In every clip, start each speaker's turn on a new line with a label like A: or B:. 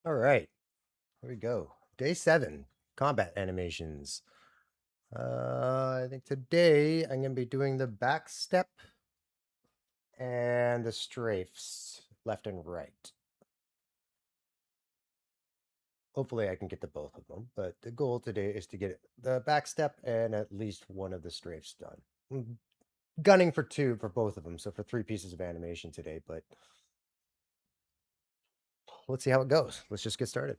A: All right, here we go. Day 7, combat animations. I think today I'm going to be doing the back step and the strafes, left and right. Hopefully I can get to both of them, but the goal today is to get the back step and at least one of the strafes done. I'm gunning for 2 for both of them, so for 3 pieces of animation today, but let's see how it goes. Let's just get started.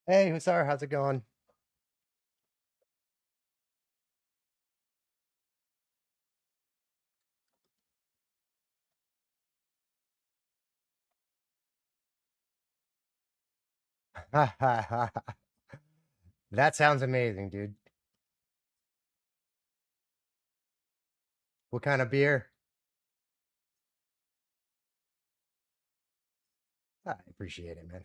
A: Hey, Hussar, how's it going? That sounds amazing, dude. What kind of beer? I appreciate it, man.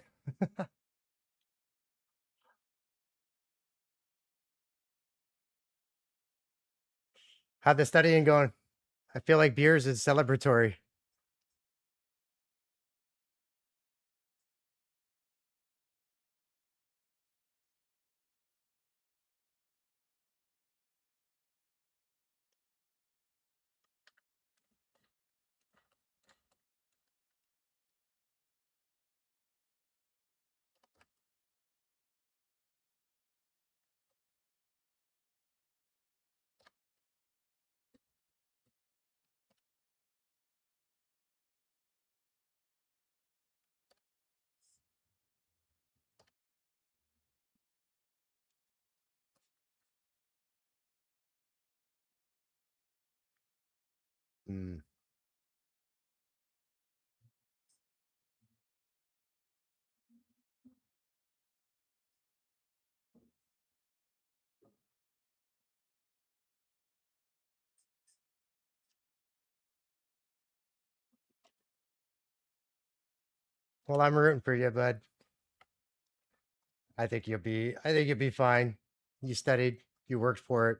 A: How'd the studying going? I feel like beers is celebratory. Mm. Well, I'm rooting for you, bud. I think you'll be fine. You studied, you worked for it.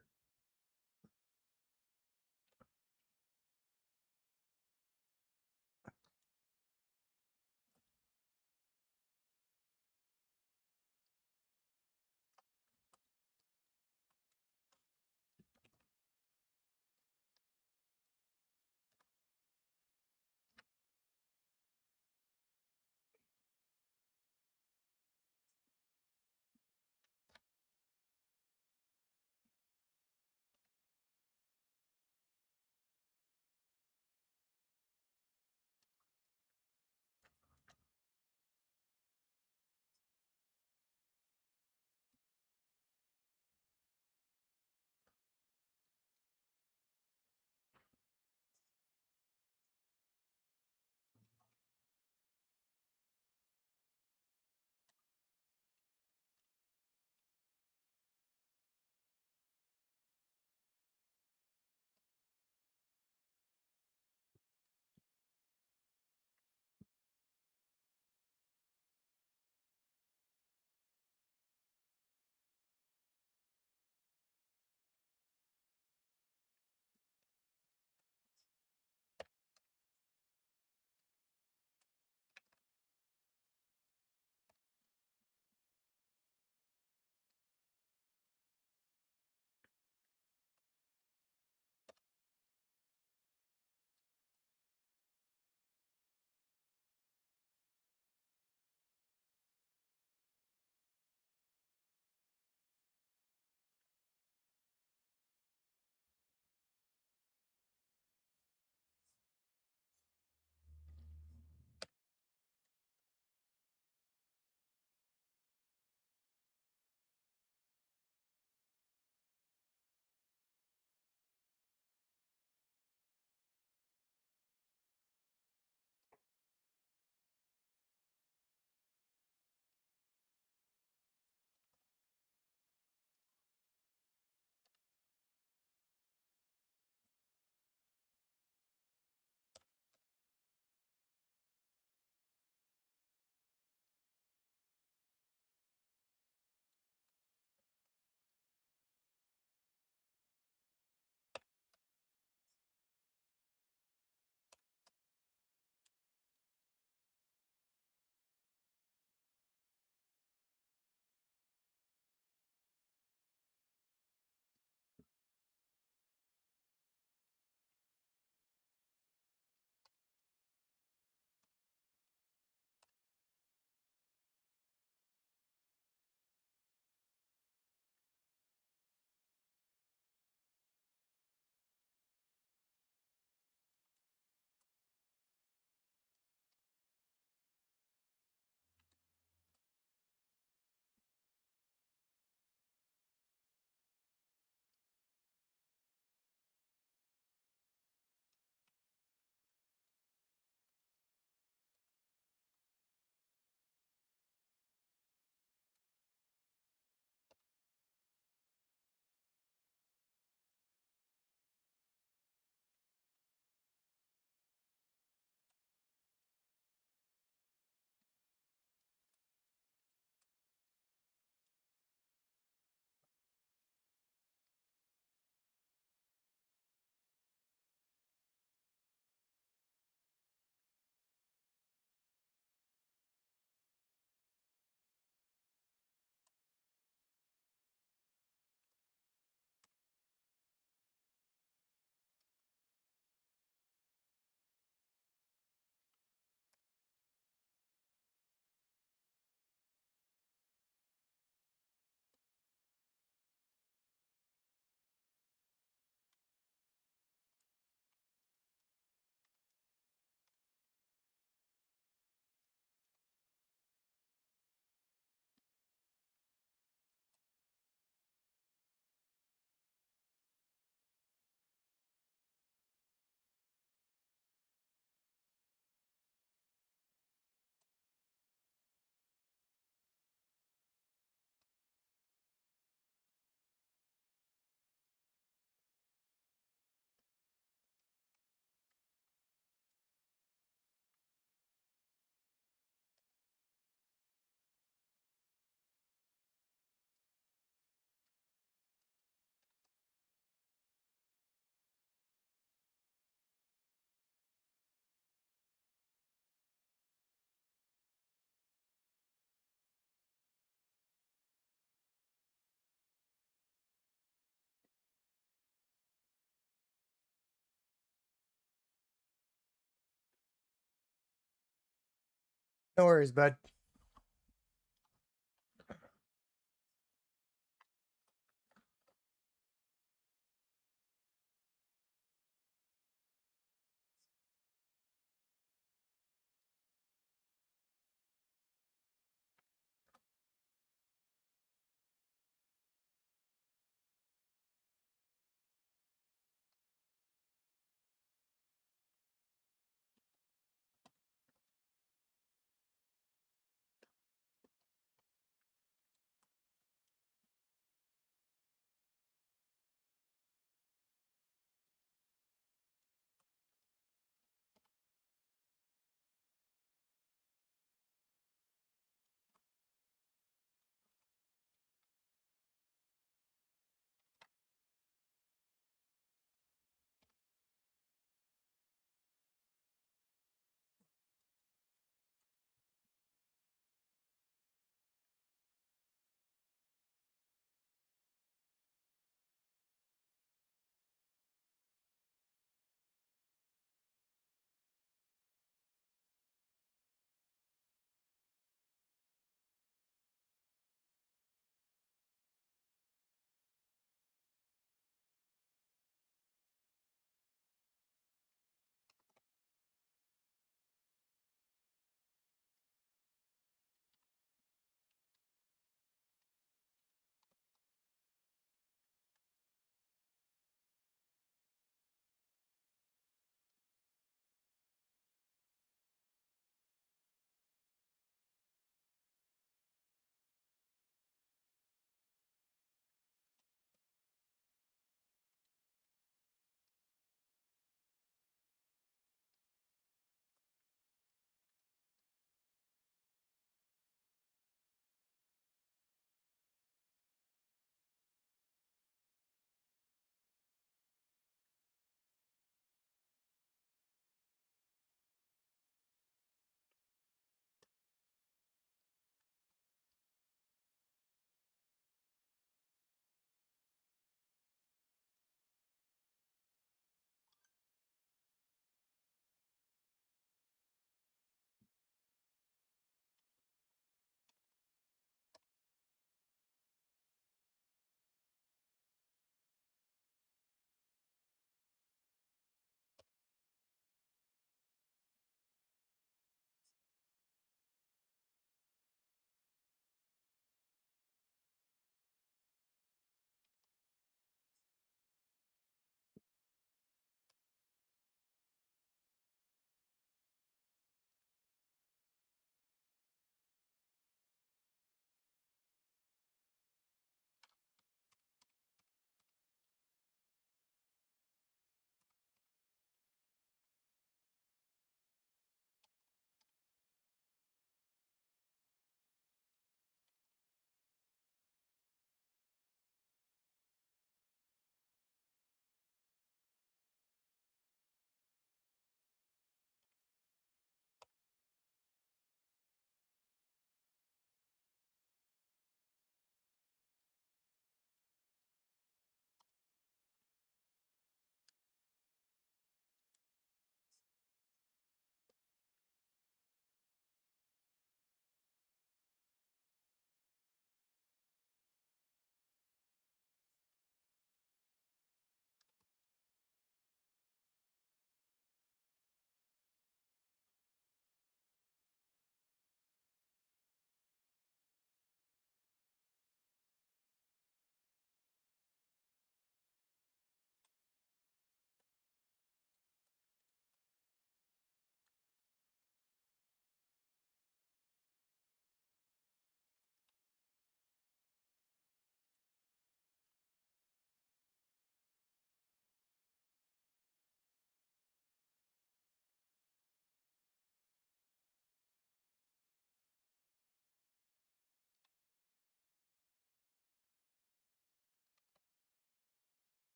A: No worries, bud.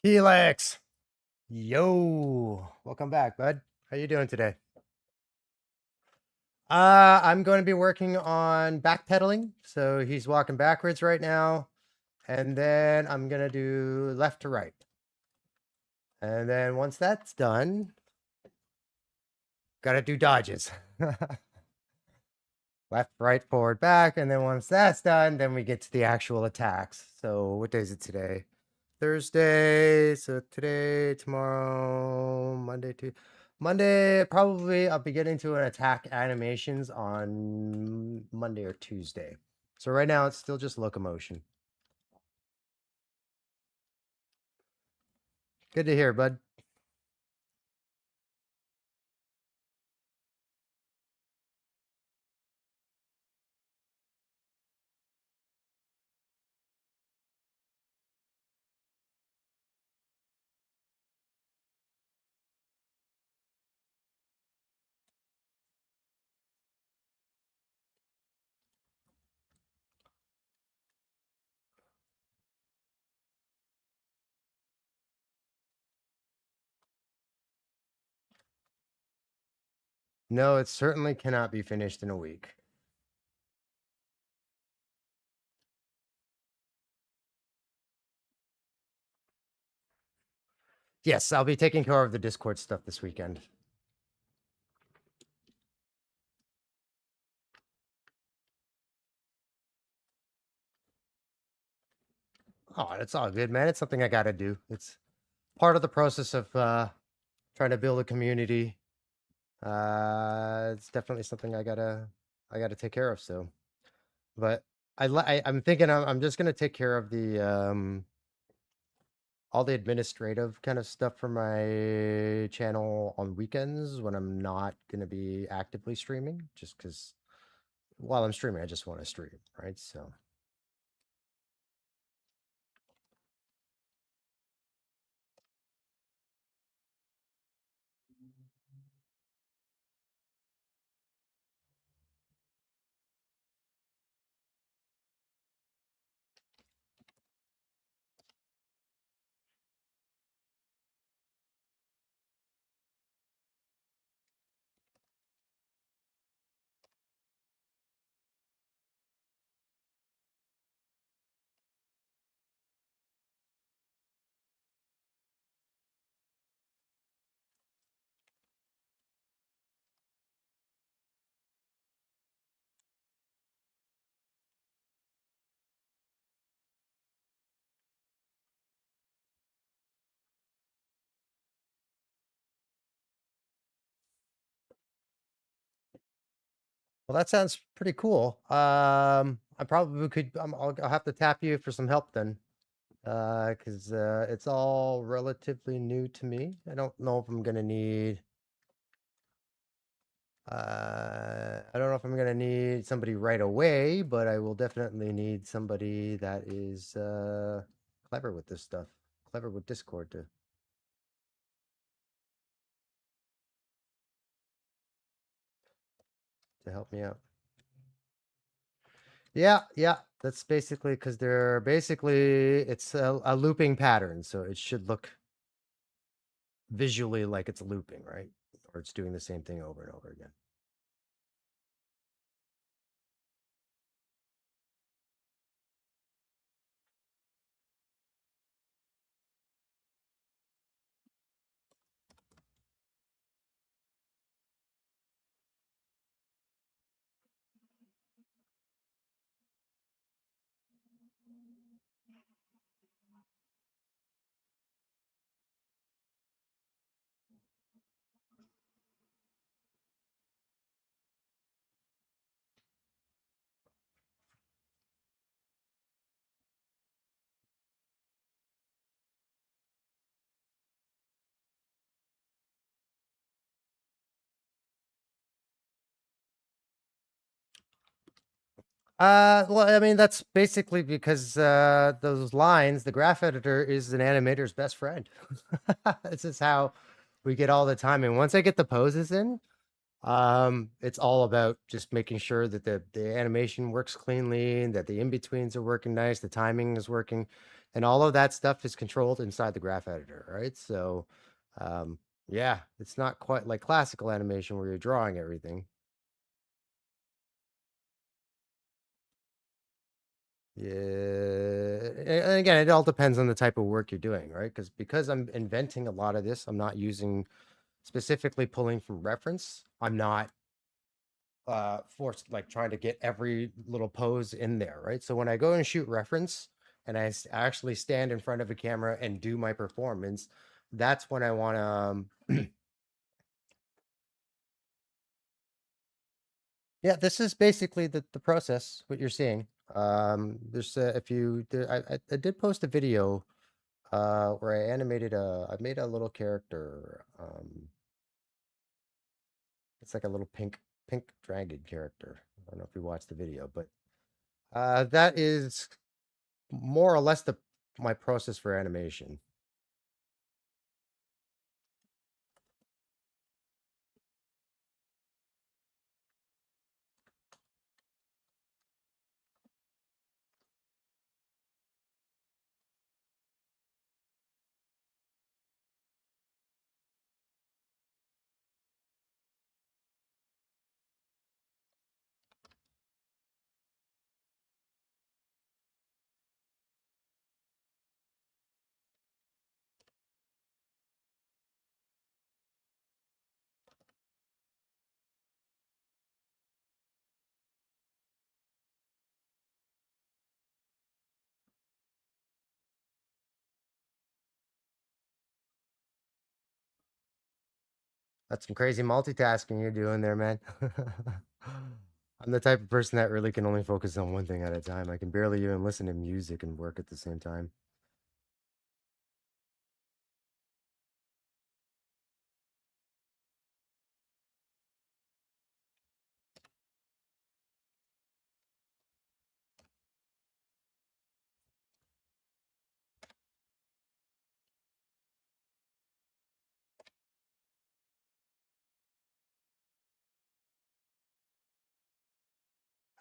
A: Helix. Yo, welcome back, bud. How you doing today? I'm going to be working on backpedaling. So he's walking backwards right now. And then I'm going to do left to right. And then once that's done, got to do dodges. Left, right, forward, back. And then once that's done, then we get to the actual attacks. So what day is it today? Thursday. So today, tomorrow, Monday, probably I'll be getting to an attack animations on Monday or Tuesday. So right now it's still just locomotion. Good to hear, bud. No, it certainly cannot be finished in a week. Yes, I'll be taking care of the Discord stuff this weekend. Oh, it's all good, man. It's something I got to do. It's part of the process of trying to build a community. It's definitely something I gotta take care of. So, but I'm thinking I'm just gonna take care of the all the administrative kind of stuff for my channel on weekends when I'm not gonna be actively streaming, just because while I'm streaming, I just want to stream, right? So. Well, that sounds pretty cool. I probably could. I'll have to tap you for some help then, because it's all relatively new to me. I don't know if I'm gonna need. I don't know if I'm gonna need somebody right away, but I will definitely need somebody that is clever with this stuff, clever with Discord to help me out. Yeah, yeah, that's basically because they're basically it's a looping pattern, so it should look visually like it's looping, right? Or it's doing the same thing over and over again. Well, I mean, that's basically because those lines, the graph editor is an animator's best friend. This is how we get all the time. And once I get the poses in, It's all about just making sure that the animation works cleanly and that the in-betweens are working nice, the timing is working, and all of that stuff is controlled inside the graph editor, right? So, um, yeah, it's not quite like classical animation where you're drawing everything. Yeah, and again, it all depends on the type of work you're doing, right? Because I'm inventing a lot of this, I'm not using specifically pulling from reference. I'm not forced like trying to get every little pose in there, right? So when I go and shoot reference and actually stand in front of a camera and do my performance, that's when I want to yeah, this is basically the process what you're seeing. There's if you I did post a video where I made a little character. It's like a little pink dragon character. I don't know if you watched the video, but that is more or less the my process for animation. That's some crazy multitasking you're doing there, man. I'm the type of person that really can only focus on one thing at a time. I can barely even listen to music and work at the same time.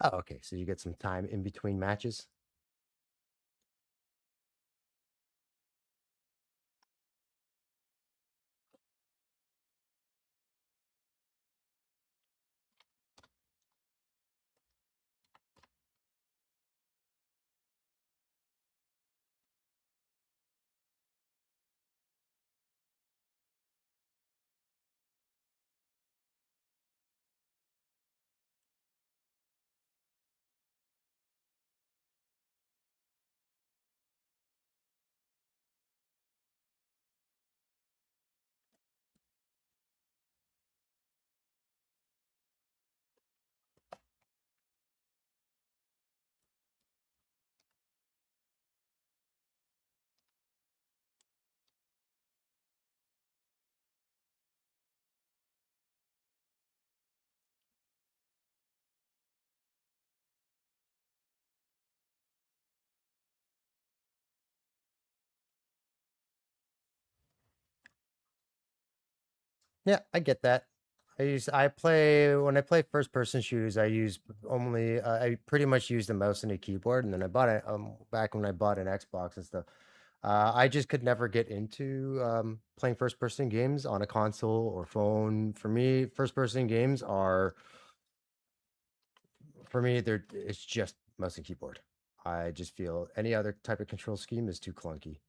A: Oh, okay. So you get some time in between matches. Yeah, I get that. I play when I play first person shooters, I use only I pretty much use the mouse and a keyboard, and then I bought it back when I bought an Xbox and stuff. I just could never get into playing first person games on a console or phone. For me, first person games are for me they're it's just mouse and keyboard. I just feel any other type of control scheme is too clunky.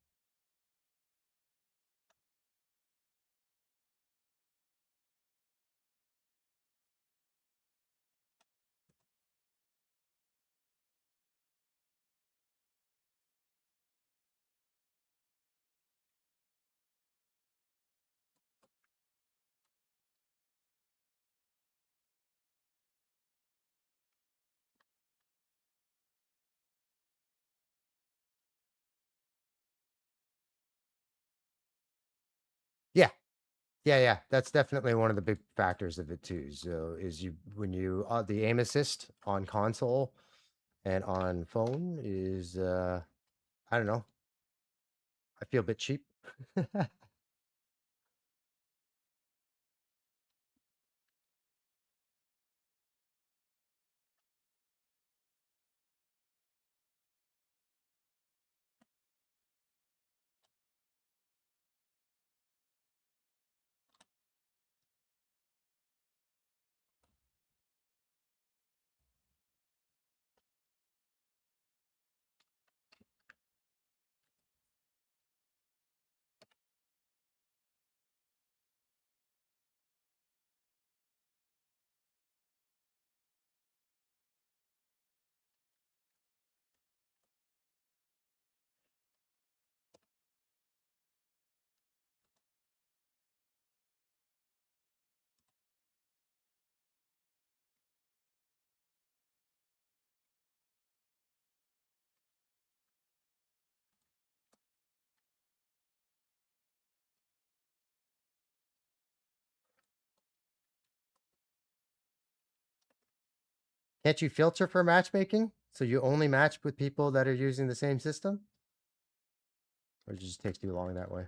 A: Yeah, yeah. That's definitely one of the big factors of it too. So is you when you the aim assist on console and on phone is I don't know. I feel a bit cheap. Can't you filter for matchmaking? So you only match with people that are using the same system? Or it just takes too long that way?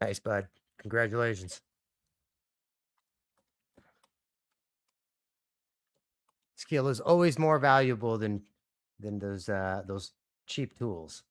A: Nice, bud. Congratulations. Skill is always more valuable than those cheap tools.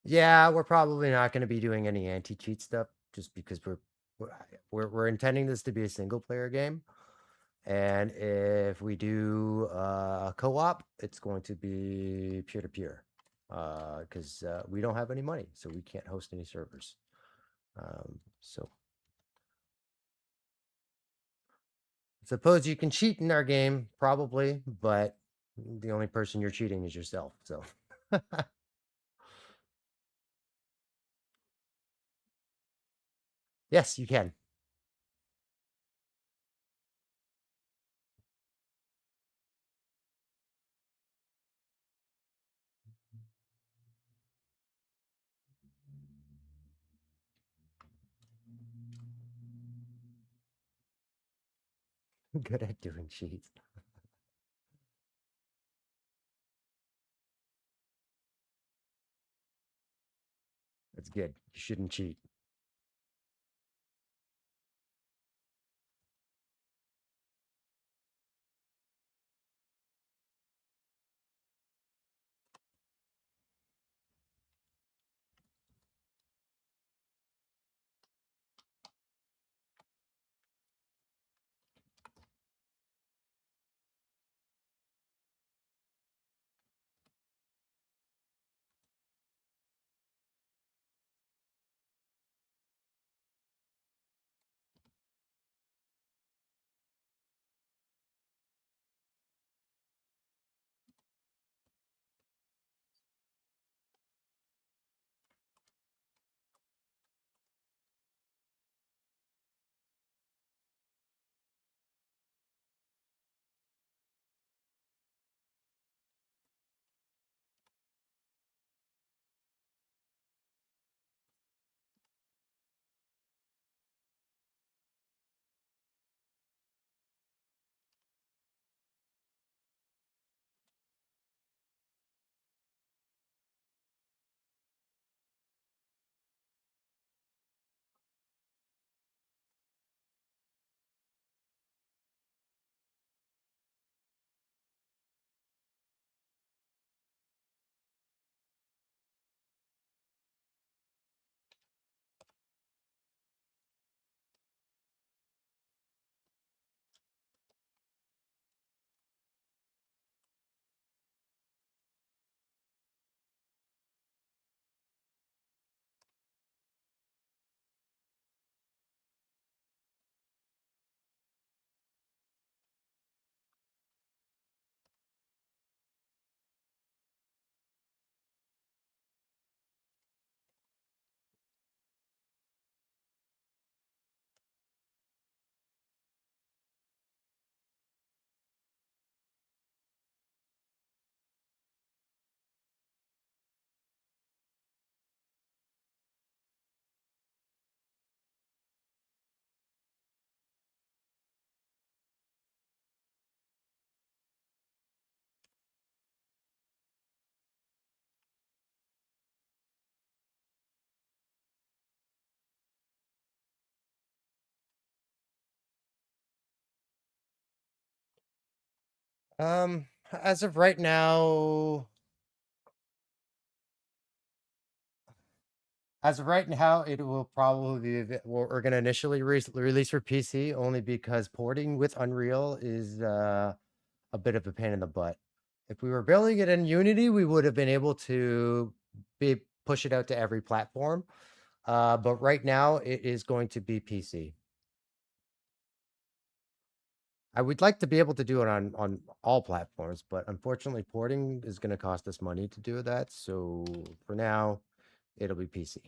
A: Yeah, we're probably not going to be doing any anti-cheat stuff just because we're we're intending this to be a single player game. And if we do co-op, it's going to be peer to peer because we don't have any money, so we can't host any servers. So I suppose you can cheat in our game, probably, but the only person you're cheating is yourself. So yes, you can. Good at doing cheats. That's good. You shouldn't cheat. As of right now, it will probably be we're going to initially release for PC only because porting with Unreal is a bit of a pain in the butt. If we were building it in Unity, we would have been able to push it out to every platform. But right now, it is going to be PC. I would like to be able to do it on all platforms, but unfortunately, porting is going to cost us money to do that. So for now, it'll be PC.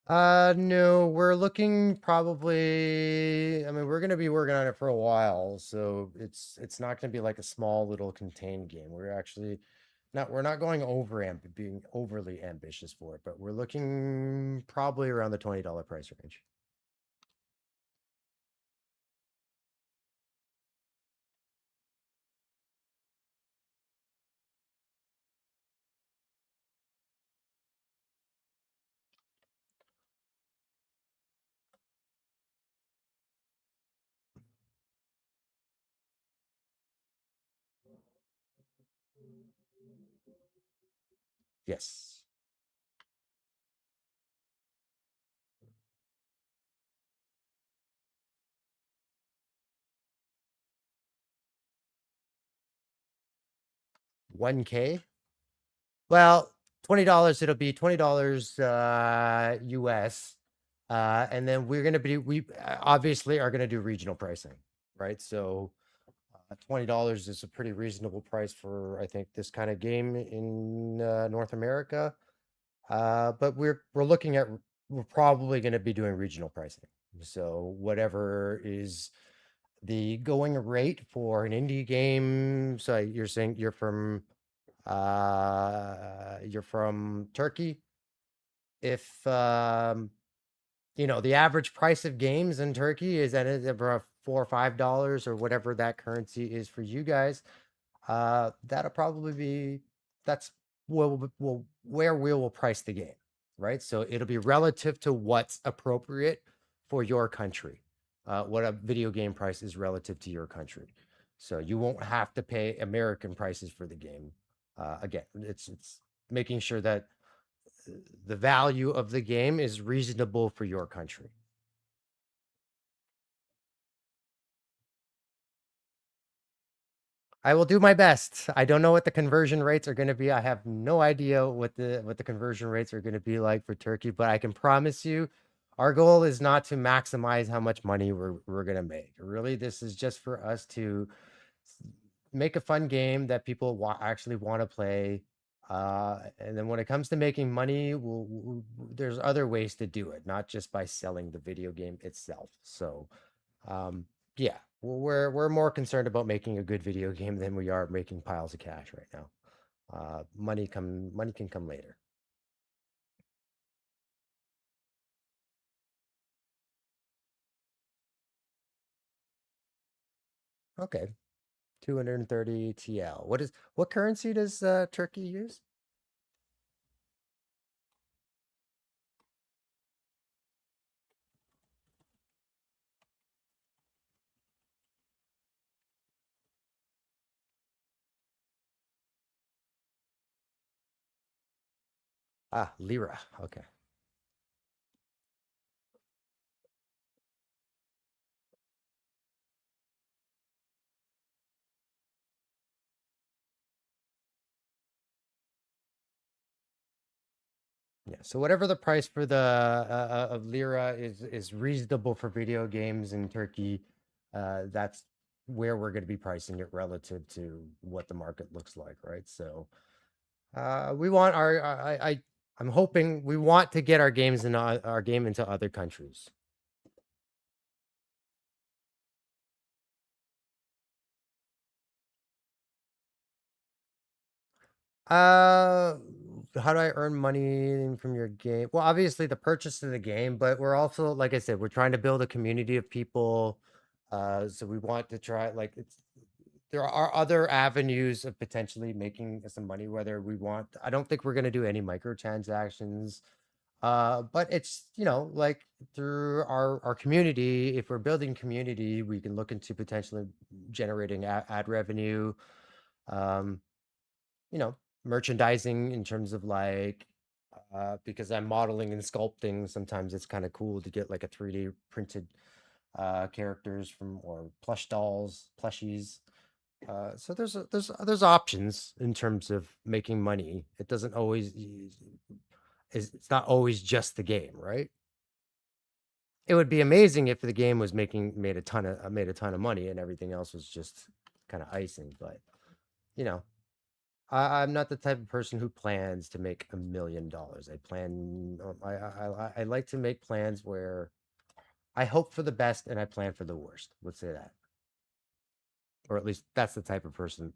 A: No, we're looking probably, I mean, we're gonna be working on it for a while, so it's not gonna be like a small little contained game. We're not going being overly ambitious for it, but we're looking probably around the $20 price range. Yes. 1K? Well, $20, it'll be $20 US. And then we obviously are gonna do regional pricing, right? So $20 is a pretty reasonable price for, I think, this kind of game in North America. But we're probably going to be doing regional pricing. So whatever is the going rate for an indie game. So you're saying you're from Turkey. If the average price of games in Turkey is at about $4 or $5 or whatever that currency is for you guys, that'll probably be that's where we will price the game, right? So it'll be relative to what's appropriate for your country, what a video game price is relative to your country. So you won't have to pay American prices for the game. Again, it's making sure that the value of the game is reasonable for your country. I will do my best. I don't know what the conversion rates are going to be. I have no idea what the conversion rates are going to be like for Turkey, but I can promise you our goal is not to maximize how much money we're going to make. Really, this is just for us to make a fun game that people actually want to play. And then when it comes to making money, there's other ways to do it, not just by selling the video game itself. So, um, yeah, we're more concerned about making a good video game than we are making piles of cash right now. Money can come later. Okay, 230 TL. What currency does Turkey use? Ah, lira. Okay. Yeah. So whatever the price for the of lira is reasonable for video games in Turkey, that's where we're going to be pricing it relative to what the market looks like, right? So we want our I'm hoping we want to get our games in our game into other countries. Uh, how do I earn money from your game? Well, obviously the purchase of the game, but we're also, like I said, we're trying to build a community of people. So we want to try like it's there are other avenues of potentially making some money, whether we want, I don't think we're gonna do any microtransactions. But it's, like through our community, if we're building community, we can look into potentially generating ad revenue. Um, you know, merchandising in terms of like, because I'm modeling and sculpting, sometimes it's kind of cool to get like a 3D printed characters from or plush dolls, plushies. So there's options in terms of making money. It doesn't always it's not always just the game, right? It would be amazing if the game was made a ton of money and everything else was just kind of icing, but you know, I'm not the type of person who plans to make $1 million. I like to make plans where I hope for the best and I plan for the worst. Let's say that, or at least that's the type of person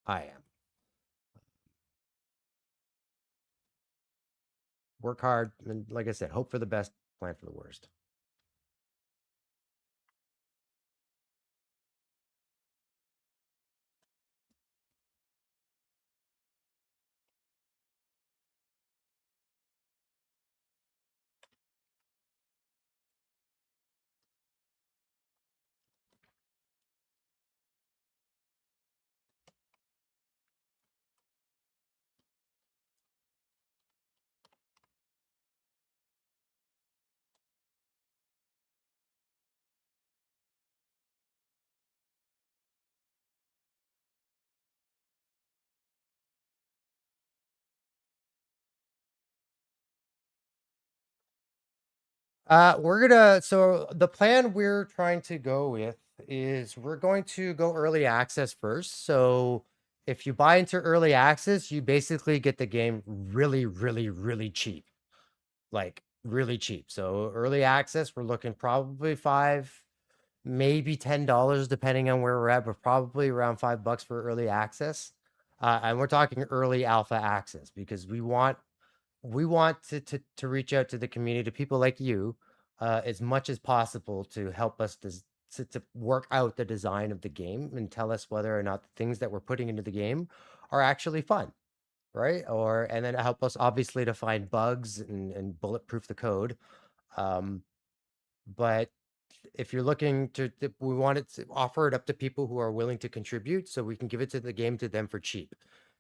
A: I am. Work hard, and like I said, hope for the best, plan for the worst. So the plan we're trying to go with is we're going to go early access first. So if you buy into early access, you basically get the game really, really, really cheap, like really cheap. So early access, we're looking probably five, maybe $10, depending on where we're at, but probably around $5 for early access. And we're talking early alpha access because we want to reach out to the community, to people like you, as much as possible to help us to work out the design of the game and tell us whether or not the things that we're putting into the game are actually fun, right? Or and then help us obviously to find bugs and bulletproof the code. Um, but if you're looking we want it to offer it up to people who are willing to contribute so we can give it to the game to them for cheap.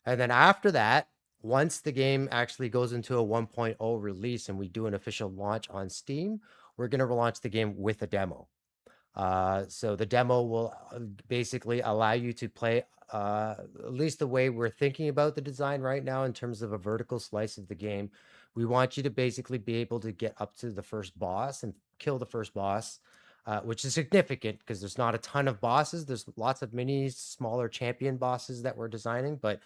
A: And then after that, once the game actually goes into a 1.0 release and we do an official launch on Steam, we're going to launch the game with a demo. So the demo will basically allow you to play, at least the way we're thinking about the design right now in terms of a vertical slice of the game. We want you to basically be able to get up to the first boss and kill the first boss, which is significant because there's not a ton of bosses. There's lots of mini, smaller champion bosses that we're designing, but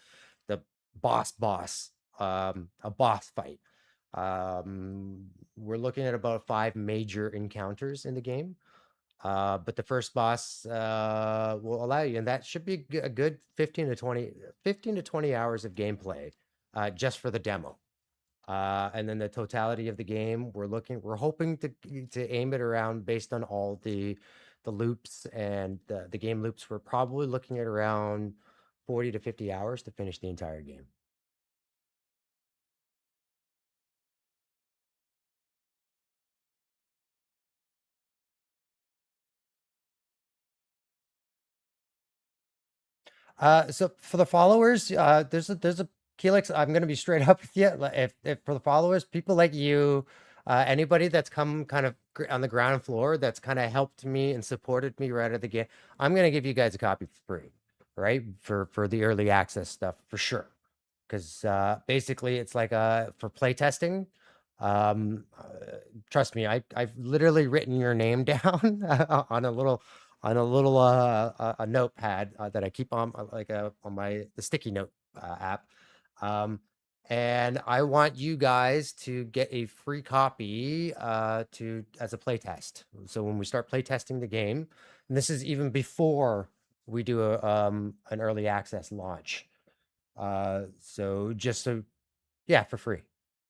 A: the boss, a boss fight. We're looking at about 5 major encounters in the game. But the first boss will allow you, and that should be a good 15 to 20 hours of gameplay just for the demo. And then the totality of the game, we're hoping to aim it around based on all the loops and the game loops. We're probably looking at around 40 to 50 hours to finish the entire game. So for the followers, there's a Felix, I'm gonna be straight up with you. If for the followers, people like you, anybody that's come kind of on the ground floor, that's kind of helped me and supported me right out of the gate, I'm gonna give you guys a copy for free, right? For the early access stuff for sure. Because basically it's like for playtesting. Trust me, I've literally written your name down on a little a notepad that I keep on on my the sticky note app. Um, and I want you guys to get a free copy to as a playtest. So when we start playtesting the game, and this is even before we do an early access launch. So just so yeah, for free.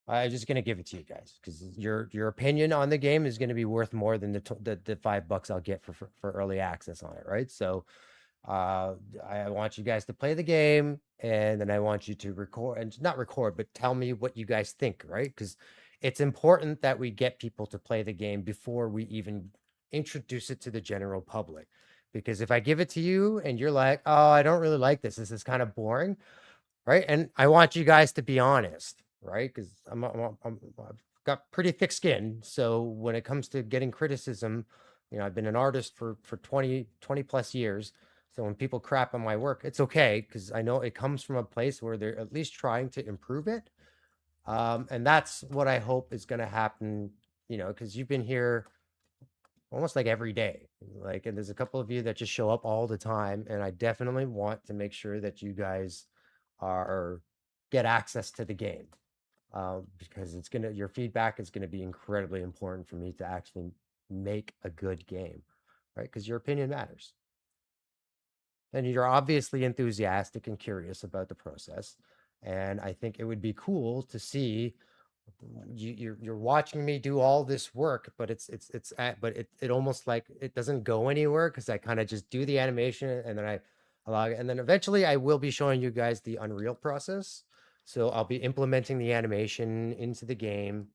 A: I'm just gonna give it to you guys because your opinion on the game is gonna be worth more than the $5 I'll get for early access on it, right? So uh, I want you guys to play the game, and then I want you to record and not record, but tell me what you guys think, right? Because it's important that we get people to play the game before we even introduce it to the general public. Because if I give it to you and you're like, oh, I don't really like this is kind of boring, right? And I want you guys to be honest, right? Because I've got pretty thick skin. So when it comes to getting criticism, I've been an artist for 20 plus years. So when people crap on my work, it's okay because I know it comes from a place where they're at least trying to improve it. And that's what I hope is going to happen, because you've been here almost like every day. Like, and there's a couple of you that just show up all the time. And I definitely want to make sure that you guys are get access to the game because your feedback is gonna be incredibly important for me to actually make a good game, right? Because your opinion matters, and you're obviously enthusiastic and curious about the process. And I think it would be cool to see you're watching me do all this work, but but it almost like it doesn't go anywhere because I kind of just do the animation and then I allow it, and then eventually I will be showing you guys the Unreal process. So I'll be implementing the animation into the game.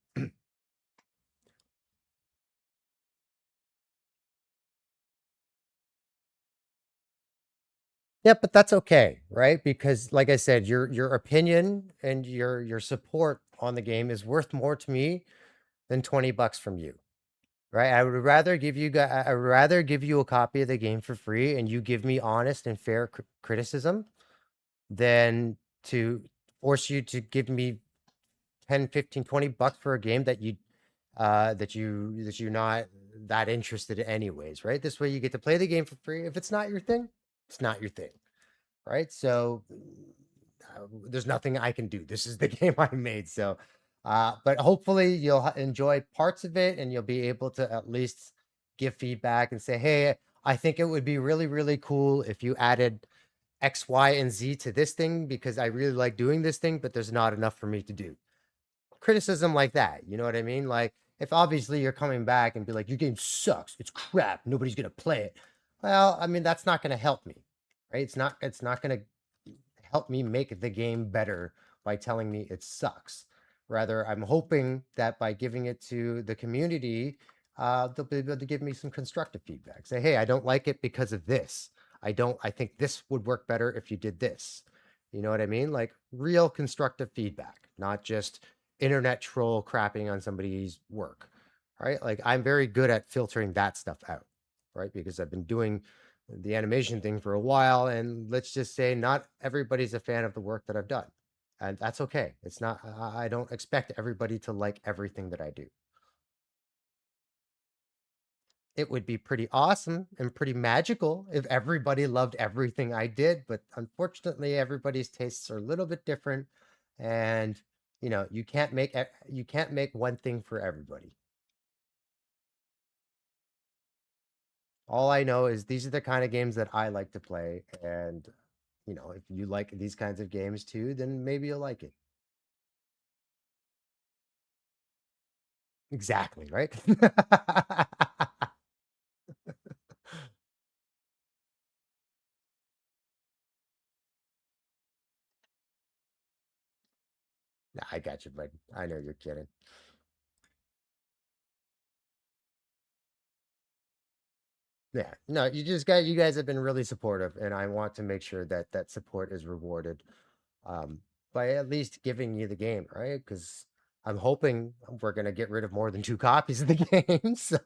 A: Yeah, but that's okay, right? Because like I said, your opinion and your support on the game is worth more to me than $20 from you. Right, I would rather give you a copy of the game for free and you give me honest and fair criticism than to force you to give me 10, 15, $20 for a game that you're not that interested in anyways, right? This way you get to play the game for free. If it's not your thing, it's not your thing, right? So there's nothing I can do. This is the game I made. So, but hopefully you'll enjoy parts of it and you'll be able to at least give feedback and say, hey, I think it would be really, really cool if you added X, Y, and Z to this thing because I really like doing this thing, but there's not enough for me to do. Criticism like that. You know what I mean? Like, if obviously you're coming back and be like, your game sucks, it's crap, nobody's going to play it. Well, I mean, that's not going to help me, right? It's not going to help me make the game better by telling me it sucks. Rather, I'm hoping that by giving it to the community, they'll be able to give me some constructive feedback. Say, hey, I don't like it because of this. I think this would work better if you did this. You know what I mean? Like real constructive feedback, not just internet troll crapping on somebody's work, right? Like I'm very good at filtering that stuff out, right? Because I've been doing the animation thing for a while, and let's just say not everybody's a fan of the work that I've done, and that's okay. It's not. I don't expect everybody to like everything that I do. It would be pretty awesome and pretty magical if everybody loved everything I did, but unfortunately, everybody's tastes are a little bit different, and you can't make one thing for everybody. All I know is these are the kind of games that I like to play, and if you like these kinds of games too, then maybe you'll like it. Exactly, right? Nah, I got you, bud. I know you're kidding. Yeah, no, you guys have been really supportive, and I want to make sure that that support is rewarded. by at least giving you the game, right? Because I'm hoping we're gonna get rid of more than 2 copies of the game. So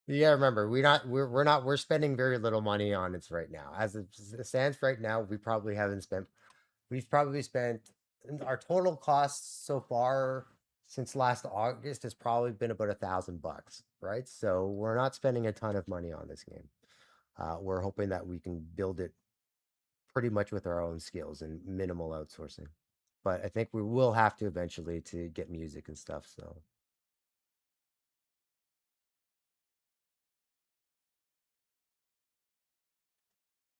A: yeah, remember we're spending very little money on it right now. As it stands right now, we've probably spent our total costs so far since last August has probably been about $1,000, right? So we're not spending a ton of money on this game. We're hoping that we can build it pretty much with our own skills and minimal outsourcing. But I think we will have to eventually to get music and stuff. So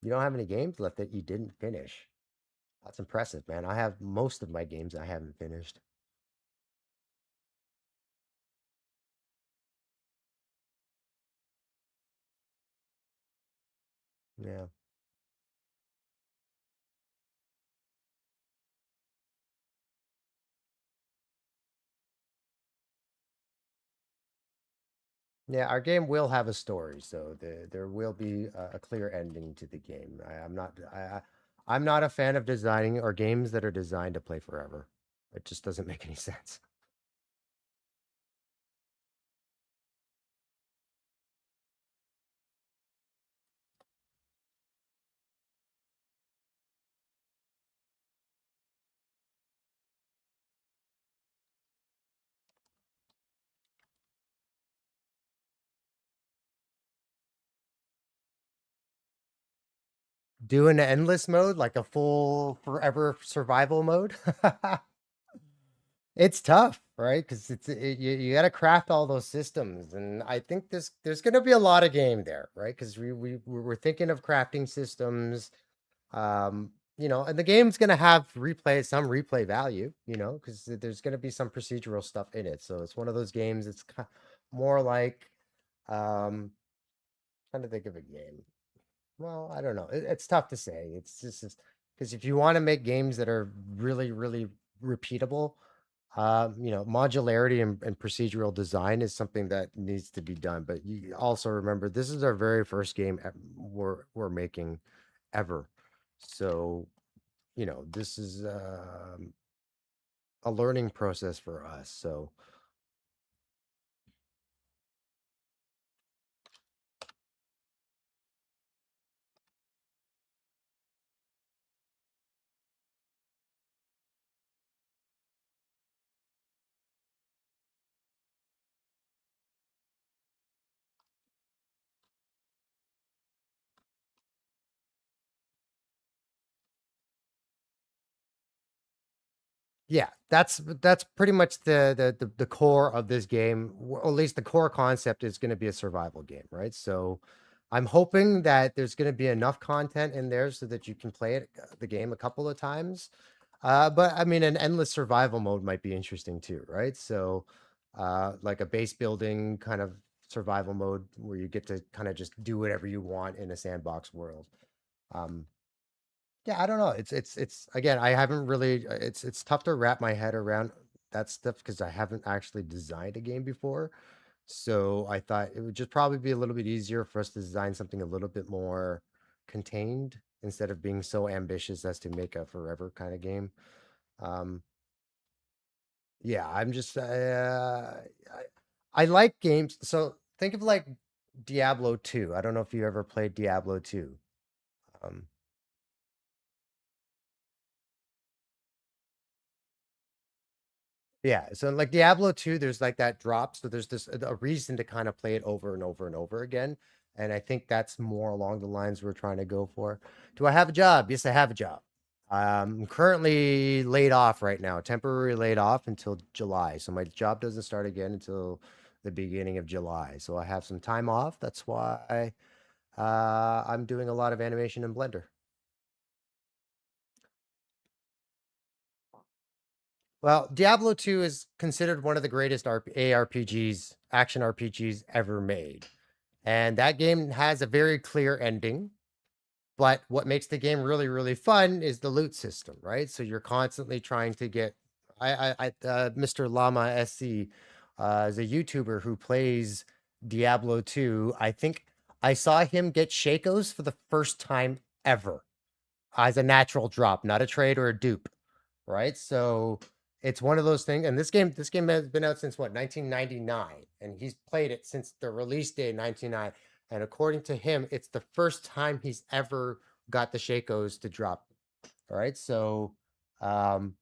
A: you don't have any games left that you didn't finish. That's impressive, man. I have most of my games I haven't finished. Yeah. Yeah, our game will have a story, so there will be a clear ending to the game. I'm not a fan of designing or games that are designed to play forever. It just doesn't make any sense. Doing an endless mode, like a full forever survival mode, it's tough, right? Because you got to craft all those systems, and I think there's going to be a lot of game there, right? Because we're thinking of crafting systems. And the game's gonna have some replay value, because there's gonna be some procedural stuff in it. So it's one of those games. It's more like, um, trying to think of a game. Well, I don't know. It's tough to say. It's just because if you want to make games that are really, really repeatable, modularity and procedural design is something that needs to be done. But you also remember this is our very first game we're making ever. So this is a learning process for us. So yeah, that's pretty much the core of this game, or at least the core concept is going to be a survival game, right? So I'm hoping that there's going to be enough content in there so that you can play the game a couple of times. But I mean, an endless survival mode might be interesting too, right? So, like a base building kind of survival mode where you get to kind of just do whatever you want in a sandbox world. Um, Yeah, I don't know. It's again, I haven't really it's tough to wrap my head around that stuff because I haven't actually designed a game before. So I thought it would just probably be a little bit easier for us to design something a little bit more contained instead of being so ambitious as to make a forever kind of game. Um, yeah, I like games. So think of like Diablo 2. I don't know if you ever played Diablo 2. Um, Yeah, so like Diablo 2, there's like that drop, so there's this a reason to kind of play it over and over and over again. And I think that's more along the lines we're trying to go for. Do I have a job? Yes, I have a job. I'm currently laid off right now, temporary laid off until July. So my job doesn't start again until the beginning of July. So I have some time off. That's why I'm doing a lot of animation in Blender. Well, Diablo 2 is considered one of the greatest ARPGs, action RPGs ever made. And that game has a very clear ending. But what makes the game really, really fun is the loot system, right? So you're constantly trying to get. Mr. Llama SC is a YouTuber who plays Diablo 2. I think I saw him get Shakos for the first time ever as a natural drop, not a trade or a dupe, right? So it's one of those things. And this game has been out since what, 1999, and he's played it since the release date, 1999. And according to him, it's the first time he's ever got the Shakos to drop. All right, so um,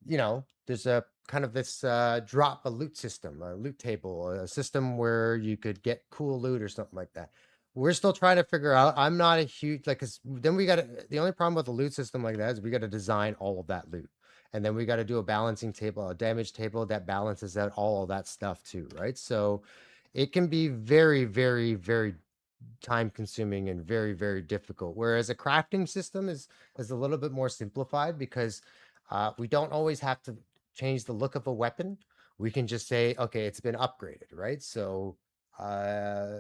A: there's a kind of this drop a loot system, a loot table, a system where you could get cool loot or something like that. We're still trying to figure out. I'm not a huge like, cause then we got to, the only problem with a loot system like that is we got to design all of that loot. And then we got to do a balancing table, a damage table that balances out all of that stuff too, right? So it can be very, very, very time consuming and very, very difficult. Whereas a crafting system is a little bit more simplified because we don't always have to change the look of a weapon. We can just say, okay, it's been upgraded, right? So uh,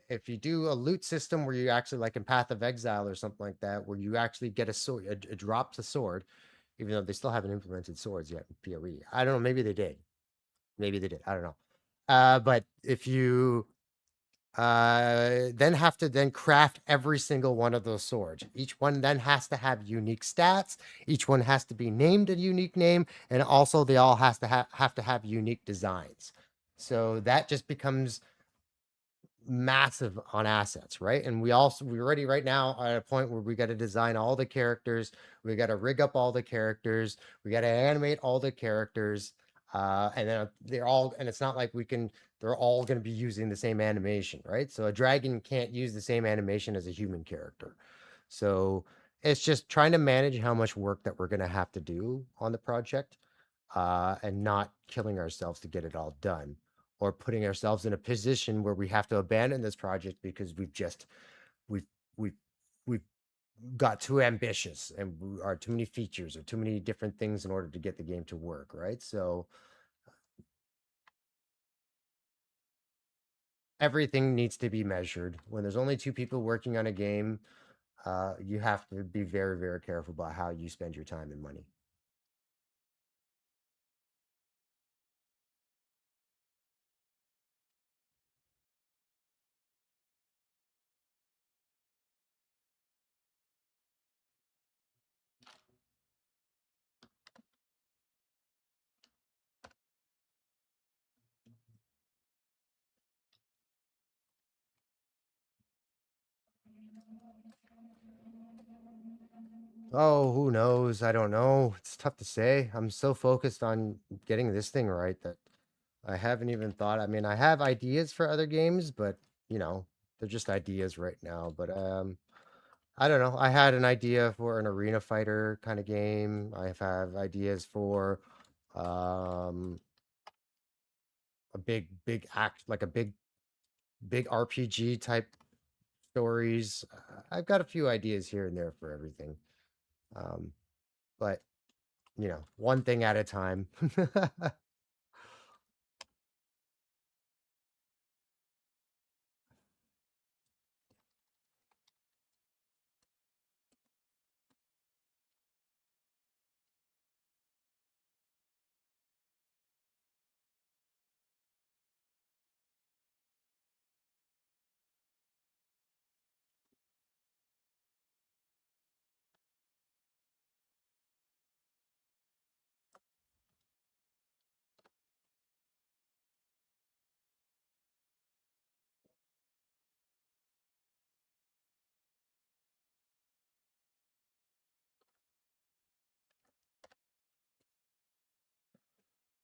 A: if you do a loot system where you actually, like in Path of Exile or something like that, where you actually get a sword, a drop to sword, even though they still haven't implemented swords yet in PoE. I don't know. Maybe they did. Maybe they did. I don't know. But if you then have to then craft every single one of those swords. Each one then has to have unique stats. Each one has to be named a unique name, and also they all has to have to have unique designs. So that just becomes massive on assets, right? And we're already right now at a point where we got to design all the characters, we got to rig up all the characters, we got to animate all the characters, and then they're all, and it's not like they're all going to be using the same animation, right? So a dragon can't use the same animation as a human character. So it's just trying to manage how much work that we're going to have to do on the project, and not killing ourselves to get it all done, or putting ourselves in a position where we have to abandon this project because we've we've we've got too ambitious and are too many features or too many different things in order to get the game to work, right? So everything needs to be measured. When there's only two people working on a game, you have to be very, very careful about how you spend your time and money. Oh, who knows? I don't know. It's tough to say. I'm so focused on getting this thing right that I haven't even thought. I mean, I have ideas for other games, but you know, they're just ideas right now. But I don't know. I had an idea for an arena fighter kind of game. I have ideas for um a big act, like a big RPG type stories. I've got a few ideas here and there for everything. Um, but one thing at a time.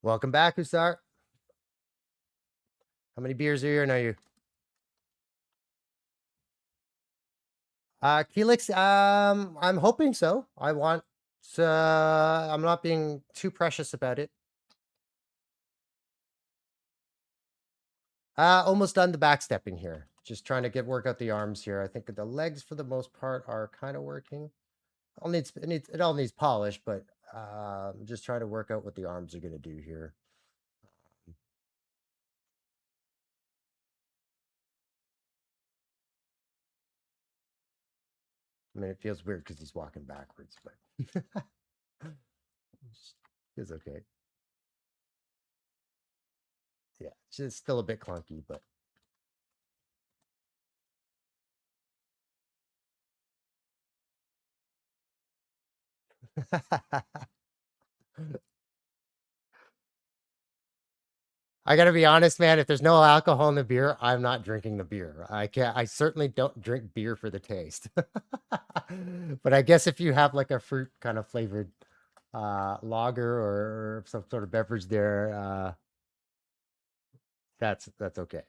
A: Welcome back, Usar. How many beers are you in? Are you? Keelix, I'm hoping so. I'm not being too precious about it. Almost done the backstepping here. Just trying to work out the arms here. I think the legs for the most part are kind of working. It all needs polish, but just trying to work out what the arms are gonna do here. I mean, it feels weird because he's walking backwards, but it's okay. Yeah, it's just still a bit clunky, but I gotta be honest, man. If there's no alcohol in the beer, I'm not drinking the beer. I can't. I certainly don't drink beer for the taste. But I guess if you have like a fruit kind of flavored lager or some sort of beverage there, that's okay.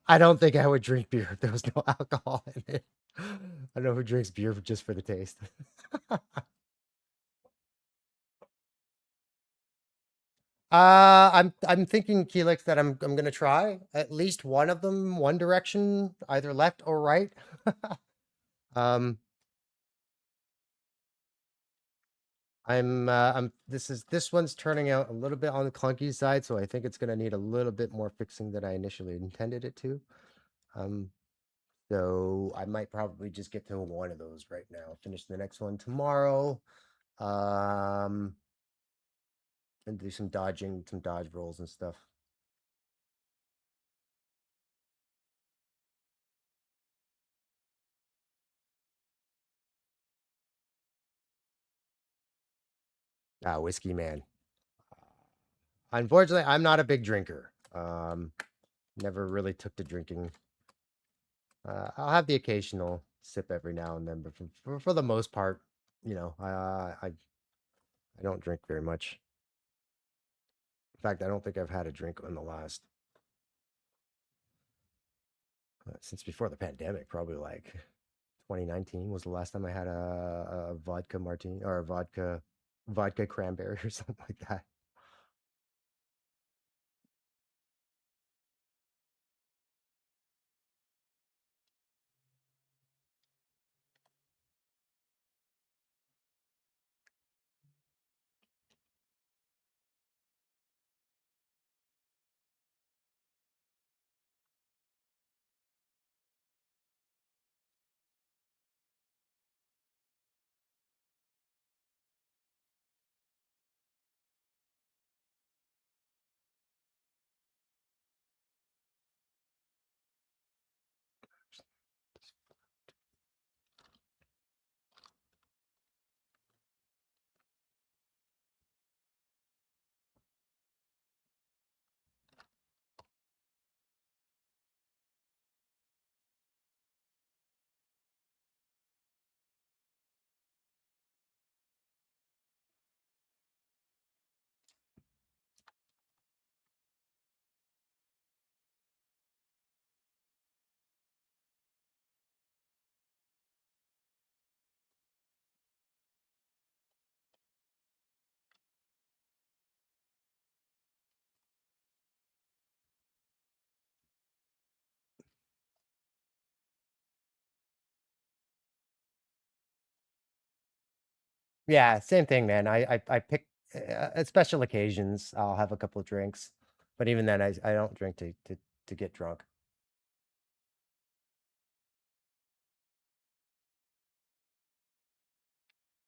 A: I don't think I would drink beer if there was no alcohol in it. I don't know who drinks beer just for the taste. I'm thinking Keelix that I'm gonna try at least one of them, one direction, either left or right. Um, I'm this one's turning out a little bit on the clunky side, so I think it's gonna need a little bit more fixing than I initially intended it to. Um, so I might probably just get to one of those right now. Finish the next one tomorrow. Um, and do some dodging, some dodge rolls and stuff. Ah, whiskey man. Unfortunately, I'm not a big drinker. Never really took to drinking. I'll have the occasional sip every now and then, but for the most part, I don't drink very much. In fact, I don't think I've had a drink in the last since before the pandemic. Probably like 2019 was the last time I had a vodka martini or a vodka cranberry or something like that. Yeah, same thing, man. I pick at special occasions. I'll have a couple of drinks, but even then, I don't drink to get drunk.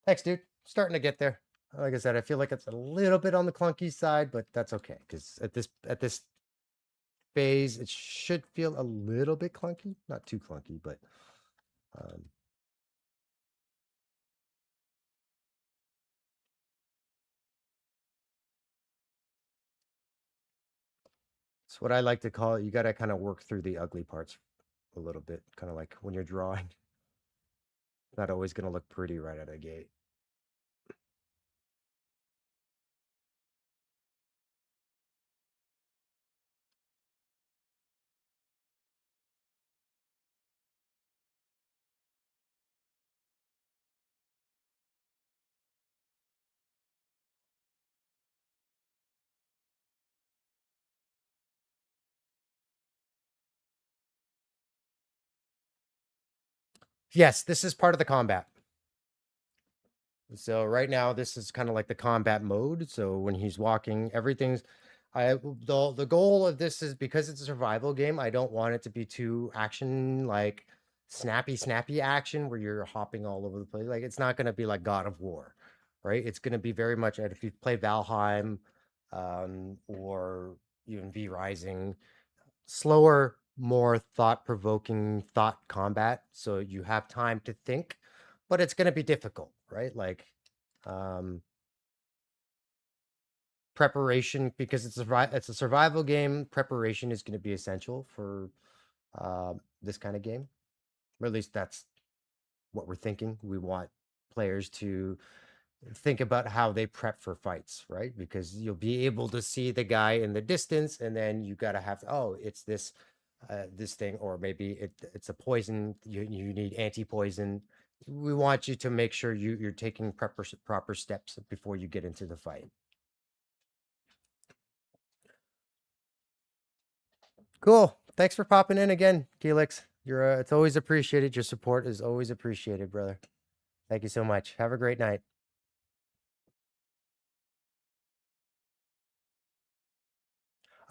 A: Thanks, dude. Starting to get there. Like I said, I feel like it's a little bit on the clunky side, but that's okay because at this phase, it should feel a little bit clunky, not too clunky, but um, it's what I like to call it. You got to kind of work through the ugly parts a little bit, kind of like when you're drawing. Not always going to look pretty right out of the gate. Yes, this is part of the combat. So right now, this is kind of like the combat mode. So when he's walking, everything's. The goal of this is because it's a survival game. I don't want it to be too action like snappy action where you're hopping all over the place. Like it's not going to be like God of War, right? It's going to be very much. If you play Valheim, or even V Rising, slower, more thought-provoking thought combat. So you have time to think, but it's going to be difficult, right? Like, um, preparation because it's a survival game. Preparation is going to be essential for this kind of game, or at least that's what we're thinking. We want players to think about how they prep for fights, right? Because you'll be able to see the guy in the distance, and then you got to have, oh, it's this thing, or maybe it's a poison. You need anti-poison. We want you to make sure you're taking proper steps before you get into the fight. Cool. Thanks for popping in again, Felix. You're it's always appreciated. Your support is always appreciated, brother. Thank you so much. Have a great night.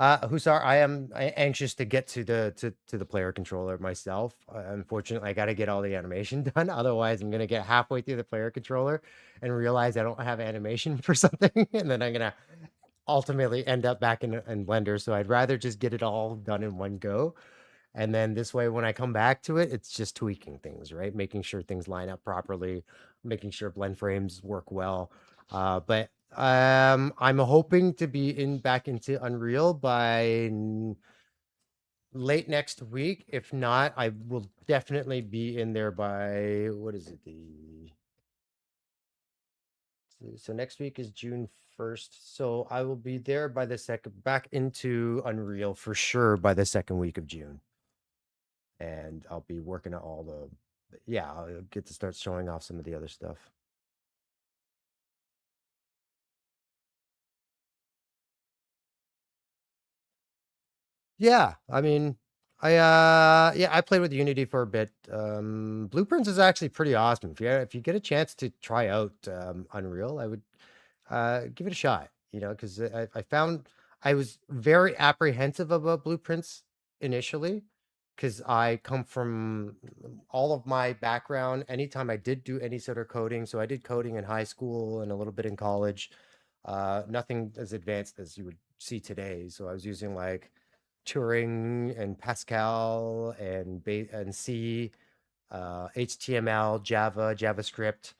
A: Husar, I am anxious to get to the player controller myself. Unfortunately, I got to get all the animation done. Otherwise, I'm gonna get halfway through the player controller and realize I don't have animation for something, and then I'm gonna ultimately end up back in Blender. So I'd rather just get it all done in one go. And then this way, when I come back to it, it's just tweaking things, right? Making sure things line up properly, making sure blend frames work well. But I'm hoping to be in back into Unreal by late next week. If not, I will definitely be in there by what is it? The so next week is June 1st. So I will be there by the second back into Unreal for sure by the second week of June. And I'll be working at all yeah, I'll get to start showing off some of the other stuff. Yeah, I mean, yeah, I played with Unity for a bit. Blueprints is actually pretty awesome. If you get a chance to try out Unreal, I would give it a shot, because I found I was very apprehensive about blueprints initially because I come from all of my background. Anytime I did do any sort of coding, so I did coding in high school and a little bit in college, nothing as advanced as you would see today. So I was using like Turing and Pascal and C, HTML, Java, JavaScript.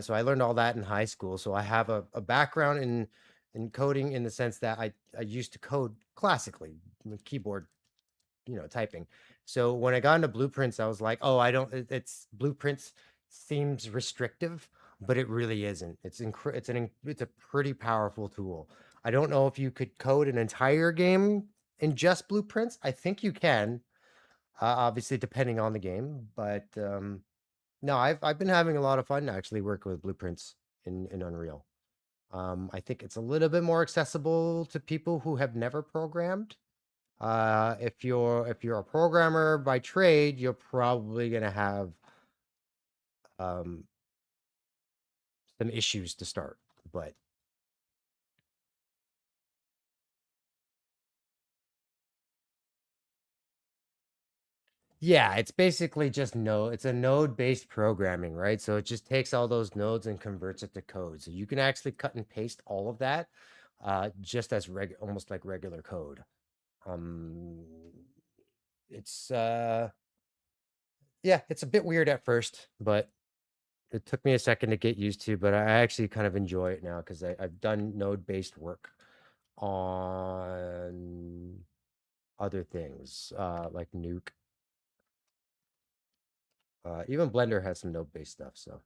A: So I learned all that in high school. So I have a background in coding in the sense that I used to code classically with keyboard, typing. So when I got into blueprints, I was like, oh, I don't. It's blueprints seems restrictive, but it really isn't. It's a pretty powerful tool. I don't know if you could code an entire game in just blueprints. I think you can, obviously depending on the game, but no, I've been having a lot of fun actually working with blueprints in Unreal. I think it's a little bit more accessible to people who have never programmed. If you're a programmer by trade, you're probably gonna have um, some issues to start. But yeah, it's basically just node. It's a node-based programming, right? So it just takes all those nodes and converts it to code. So you can actually cut and paste all of that, just as almost like regular code. Um, it's yeah, it's a bit weird at first, but it took me a second to get used to. But I actually kind of enjoy it now because I've done node-based work on other things, like Nuke. Even Blender has some node-based stuff. So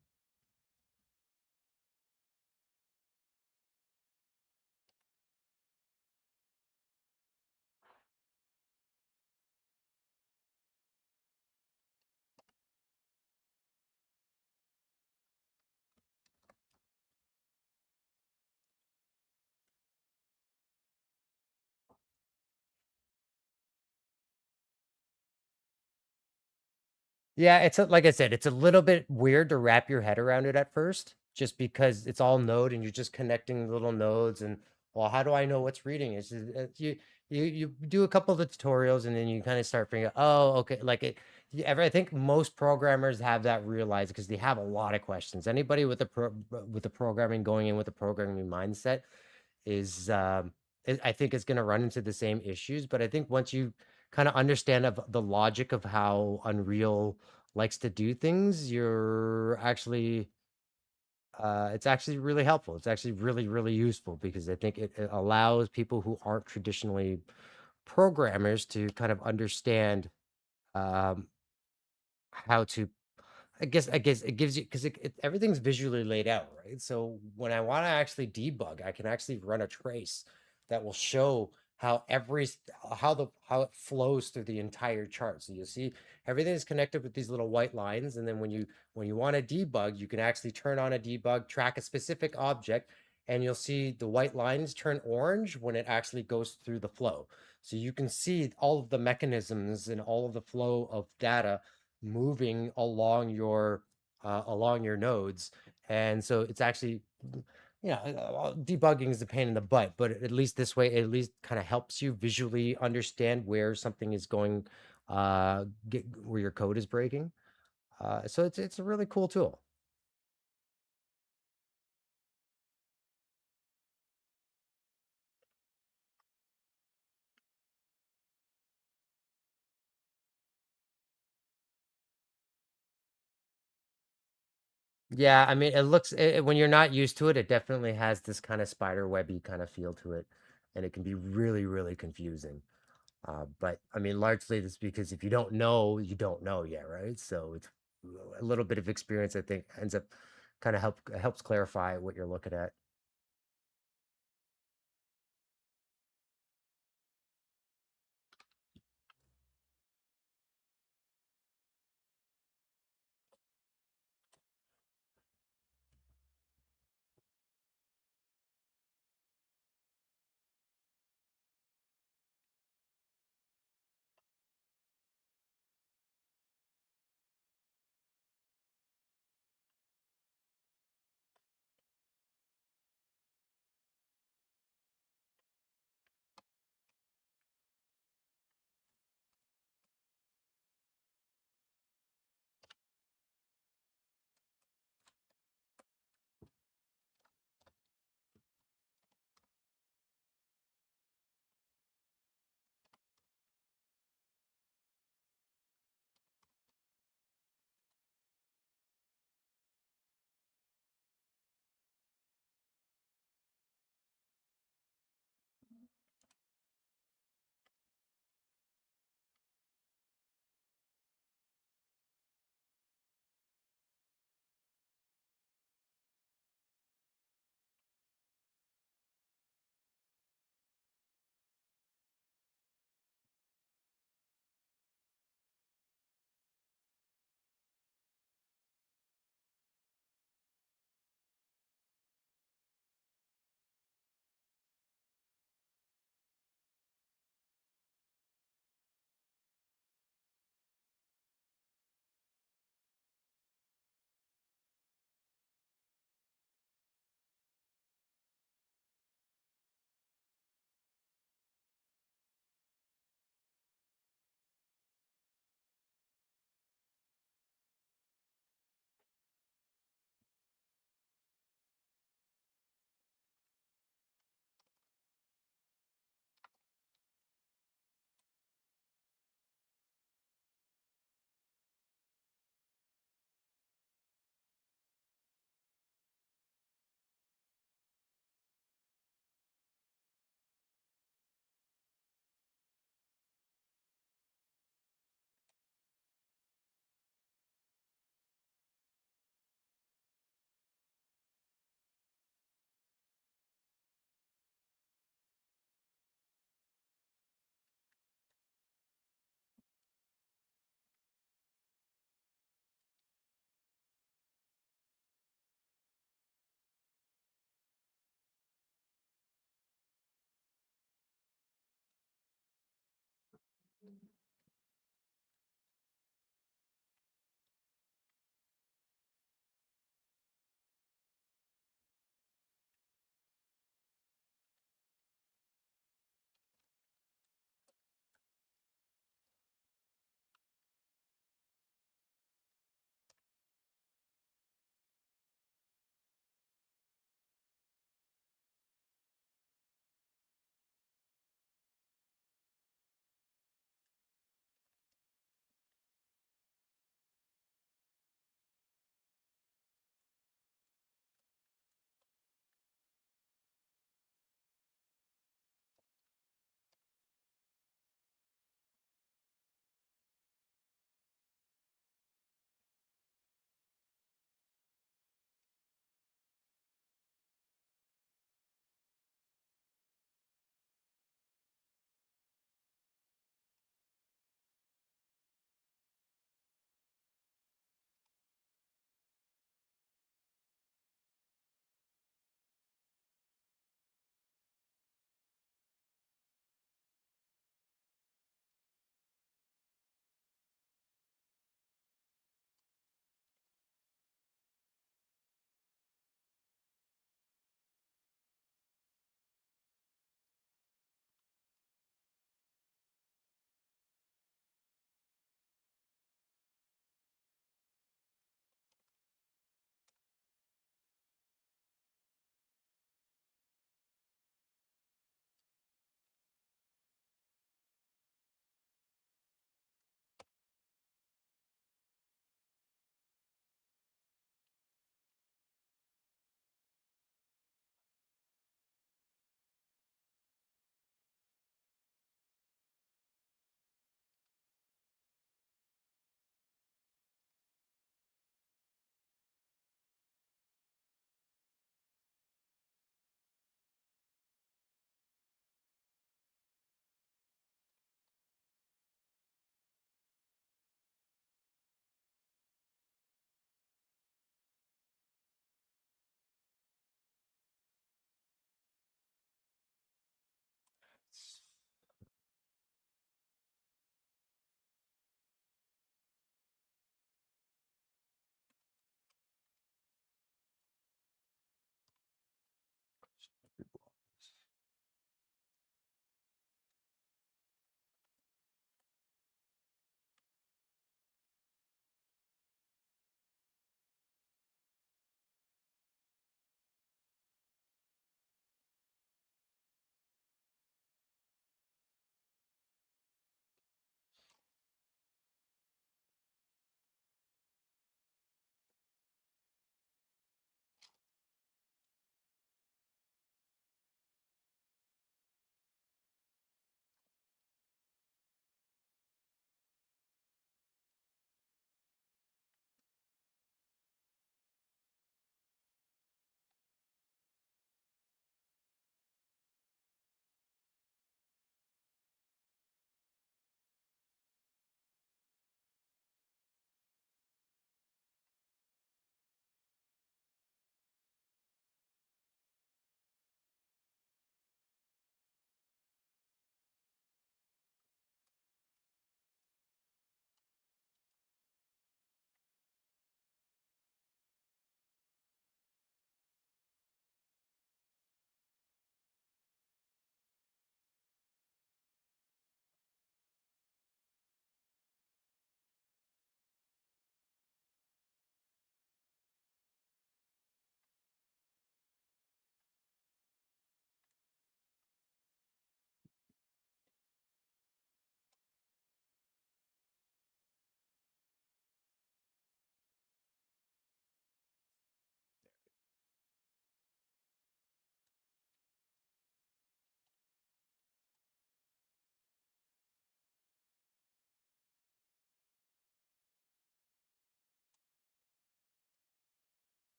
A: yeah, like I said, it's a little bit weird to wrap your head around it at first, just because it's all node and you're just connecting little nodes. And well, how do I know what's reading? You do a couple of the tutorials and then you kind of start figuring out, oh, okay, like it. I think most programmers have that realized because they have a lot of questions. Anybody with with the programming going in with a programming mindset is I think is going to run into the same issues. But I think once you kind of understand of the logic of how Unreal likes to do things, you're actually It's actually really helpful. It's actually really, really useful because I think it allows people who aren't traditionally programmers to kind of understand um, how to I guess it gives you because everything's visually laid out, right? So when I want to actually debug, I can actually run a trace that will show how how it flows through the entire chart. So you'll see everything is connected with these little white lines, and then when you want to debug, you can actually turn on a debug, track a specific object, and you'll see the white lines turn orange when it actually goes through the flow. So you can see all of the mechanisms and all of the flow of data moving along your nodes, and so it's actually debugging is a pain in the butt, but at least this way it at least kind of helps you visually understand where something is going, where your code is breaking. So it's a really cool tool. Yeah, I mean, when you're not used to it, it definitely has this kind of spider webby kind of feel to it, and it can be really, really confusing. But I mean, largely it's because if you don't know, you don't know yet, right? So it's a little bit of experience, I think, ends up kind of helps clarify what you're looking at.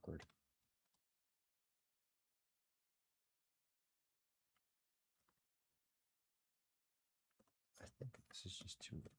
A: awkward. I think this is just too much.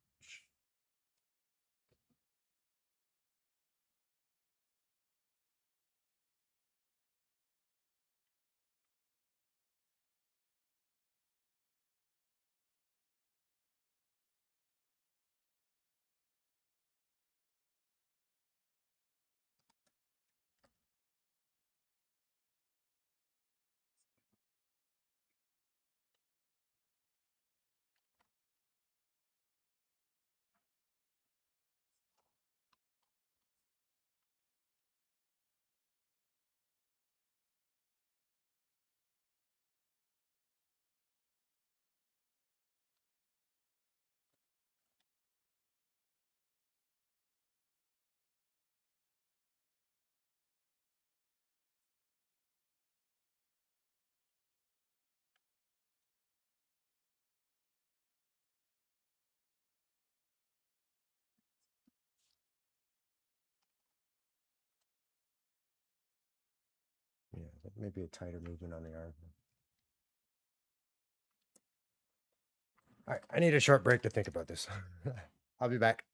A: Yeah, maybe a tighter movement on the arm. All right, I need a short break to think about this. I'll be back.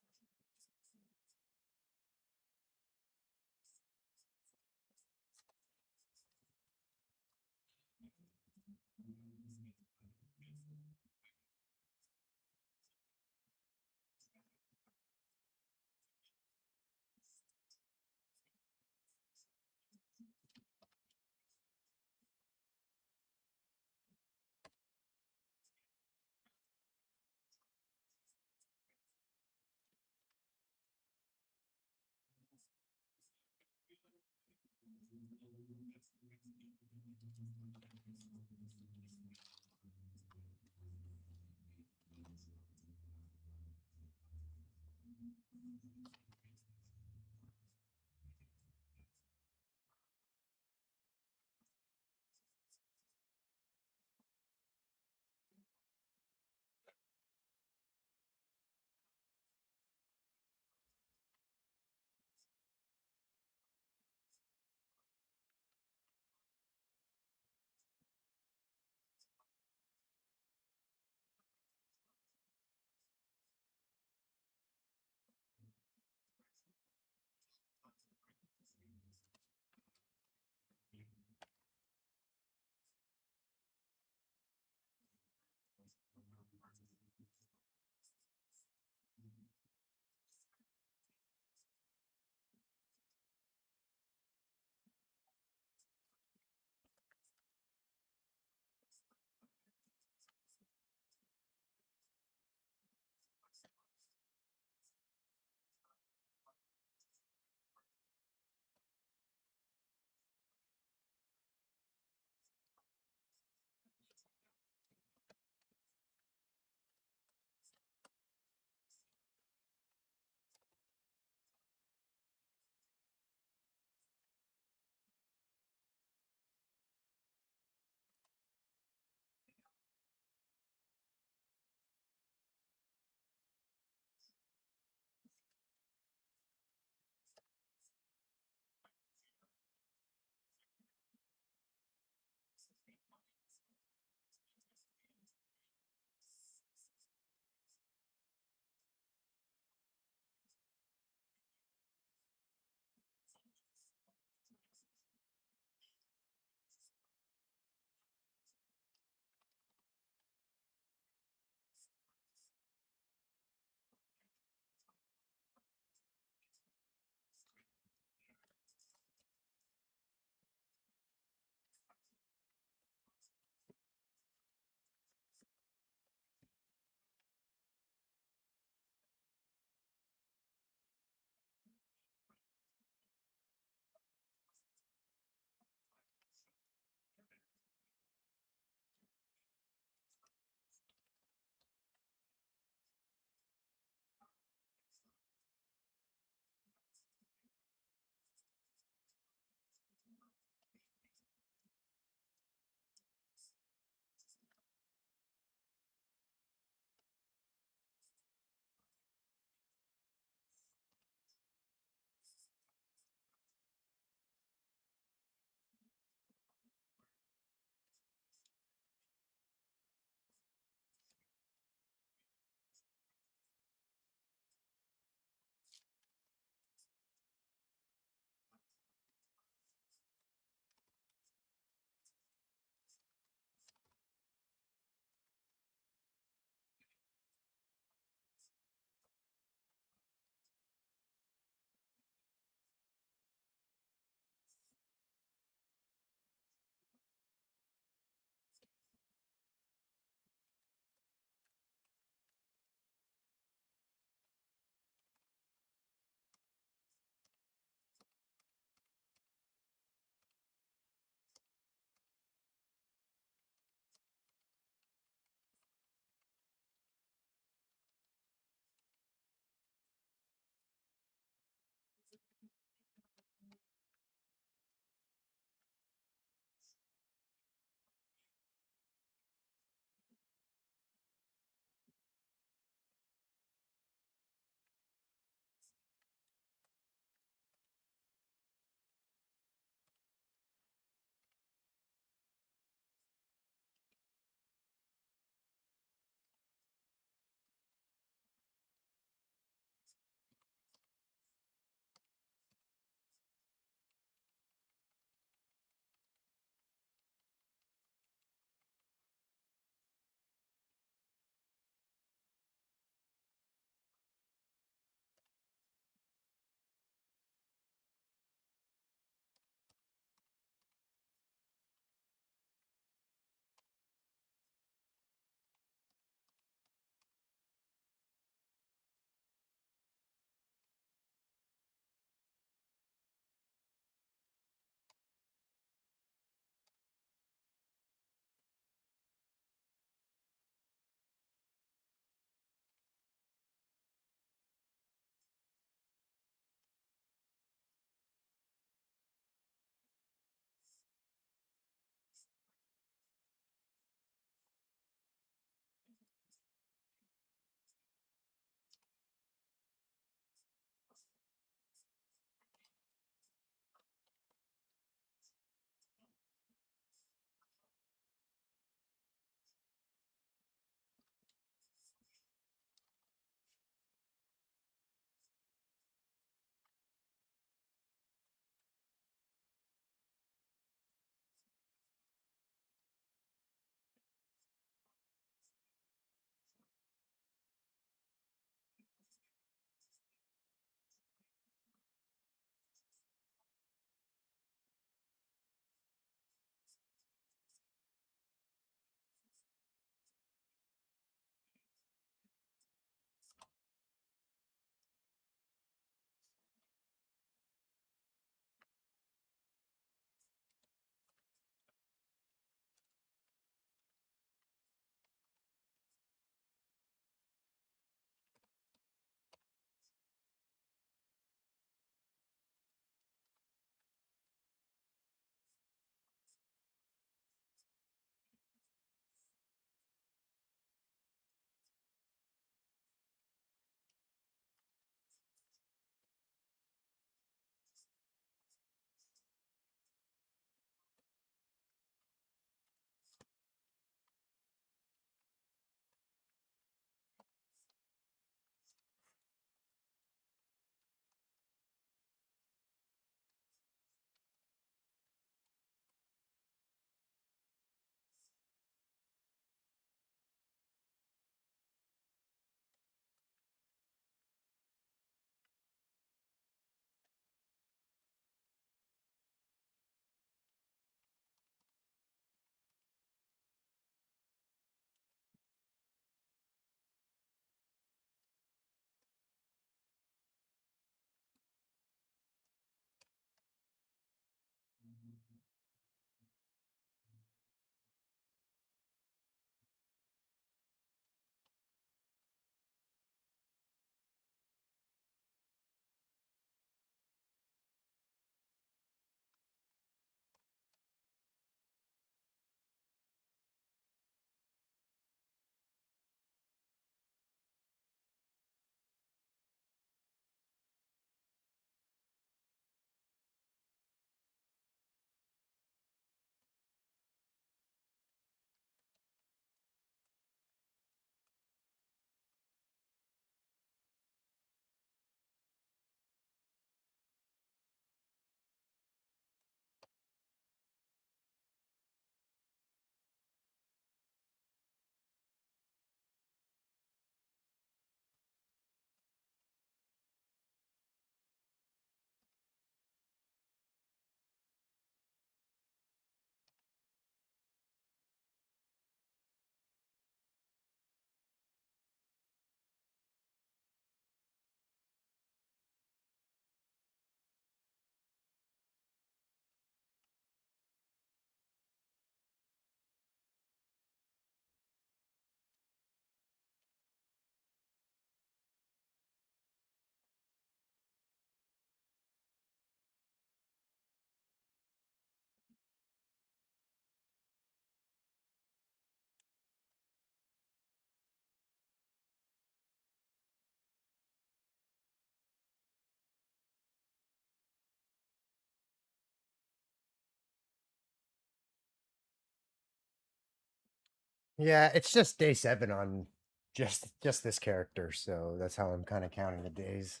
A: Yeah, it's just day 7 on just this character, so that's how I'm kind of counting the days.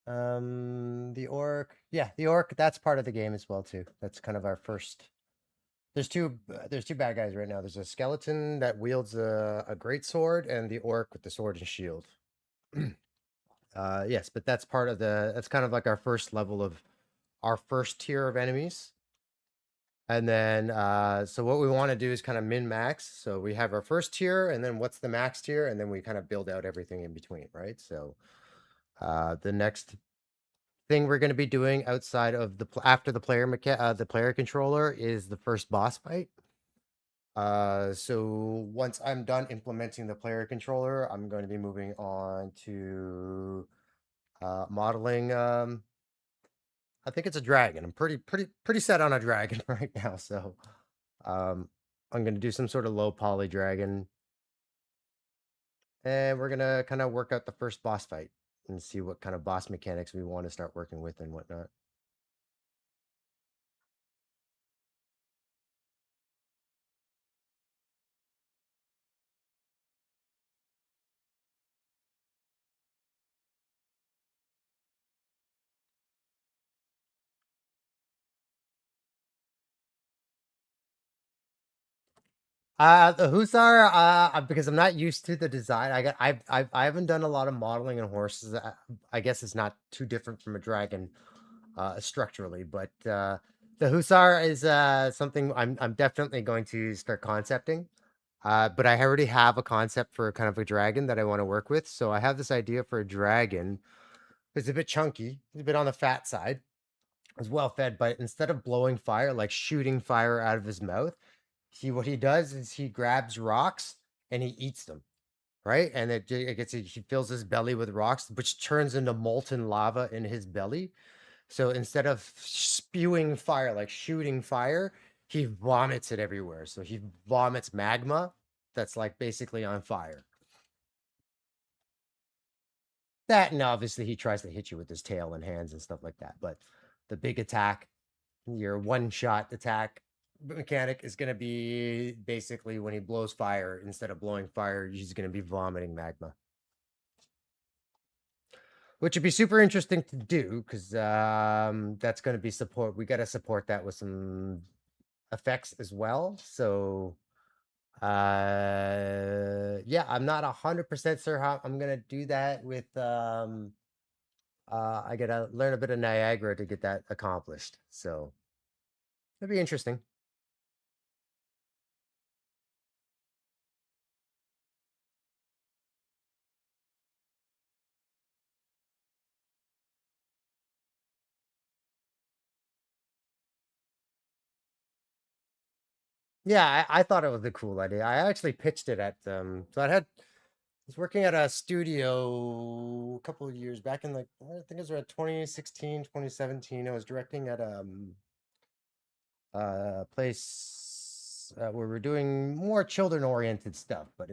A: The orc, yeah, the orc, that's part of the game as well too. That's kind of our first. There's two bad guys right now. There's a skeleton that wields a great sword, and the orc with the sword and shield. Yes, but that's part of that's kind of like our first level of our first tier of enemies. And then, so what we want to do is kind of min max. So we have our first tier, and then what's the max tier, and then we kind of build out everything in between, right? So, the next thing we're going to be doing outside of after the player controller is the first boss fight. So once I'm done implementing the player controller, I'm going to be moving on to modeling. I think it's a dragon. I'm pretty set on a dragon right now. So um, I'm gonna do some sort of low poly dragon, and we're gonna kind of work out the first boss fight and see what kind of boss mechanics we want to start working with and whatnot. The Hussar, because I'm not used to the design. I haven't done a lot of modeling in horses. I guess it's not too different from a dragon, structurally, but the Hussar is something I'm definitely going to start concepting. But I already have a concept for kind of a dragon that I want to work with. So I have this idea for a dragon. It's a bit chunky, it's a bit on the fat side. It's well fed, but instead of blowing fire, like shooting fire out of his mouth, what he does is he grabs rocks and he eats them, right? And he fills his belly with rocks, which turns into molten lava in his belly. So instead of spewing fire, like shooting fire, he vomits it everywhere. So he vomits magma that's like basically on fire. That, and obviously he tries to hit you with his tail and hands and stuff like that. But the big attack, your one shot attack mechanic is going to be basically when he blows fire, instead of blowing fire, he's going to be vomiting magma, which would be super interesting to do because that's going to be support. We got to support that with some effects as well. So yeah, I'm not 100% sure how I'm gonna do that with I gotta learn a bit of Niagara to get that accomplished. So it'll be interesting. Yeah, I thought it was a cool idea. I actually pitched it at so I was working at a studio a couple of years back in, like, I think it was around 2016, 2017. I was directing at place where we're doing more children oriented stuff, but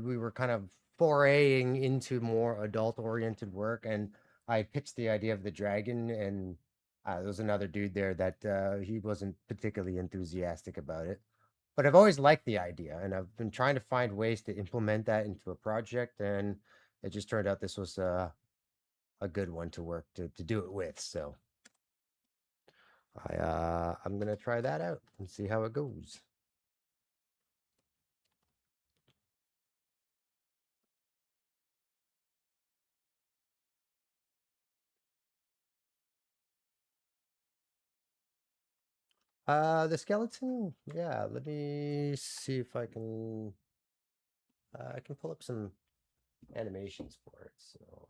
A: we were kind of foraying into more adult oriented work. And I pitched the idea of the dragon, and there was another dude there that he wasn't particularly enthusiastic about it. But I've always liked the idea, and I've been trying to find ways to implement that into a project. And it just turned out this was a good one to work to do it with. So I'm gonna try that out and see how it goes. The skeleton, yeah, let me see if I can pull up some animations for it. So,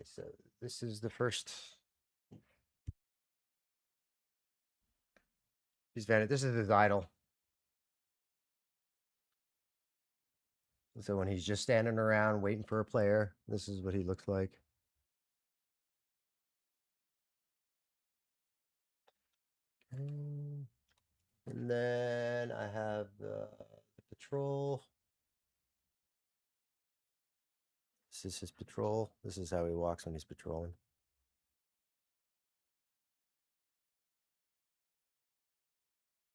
A: So this is the first. He's vanity. This is his idol. So when he's just standing around waiting for a player, this is what he looks like. And then I have the patrol. This is his patrol. This is how he walks when he's patrolling.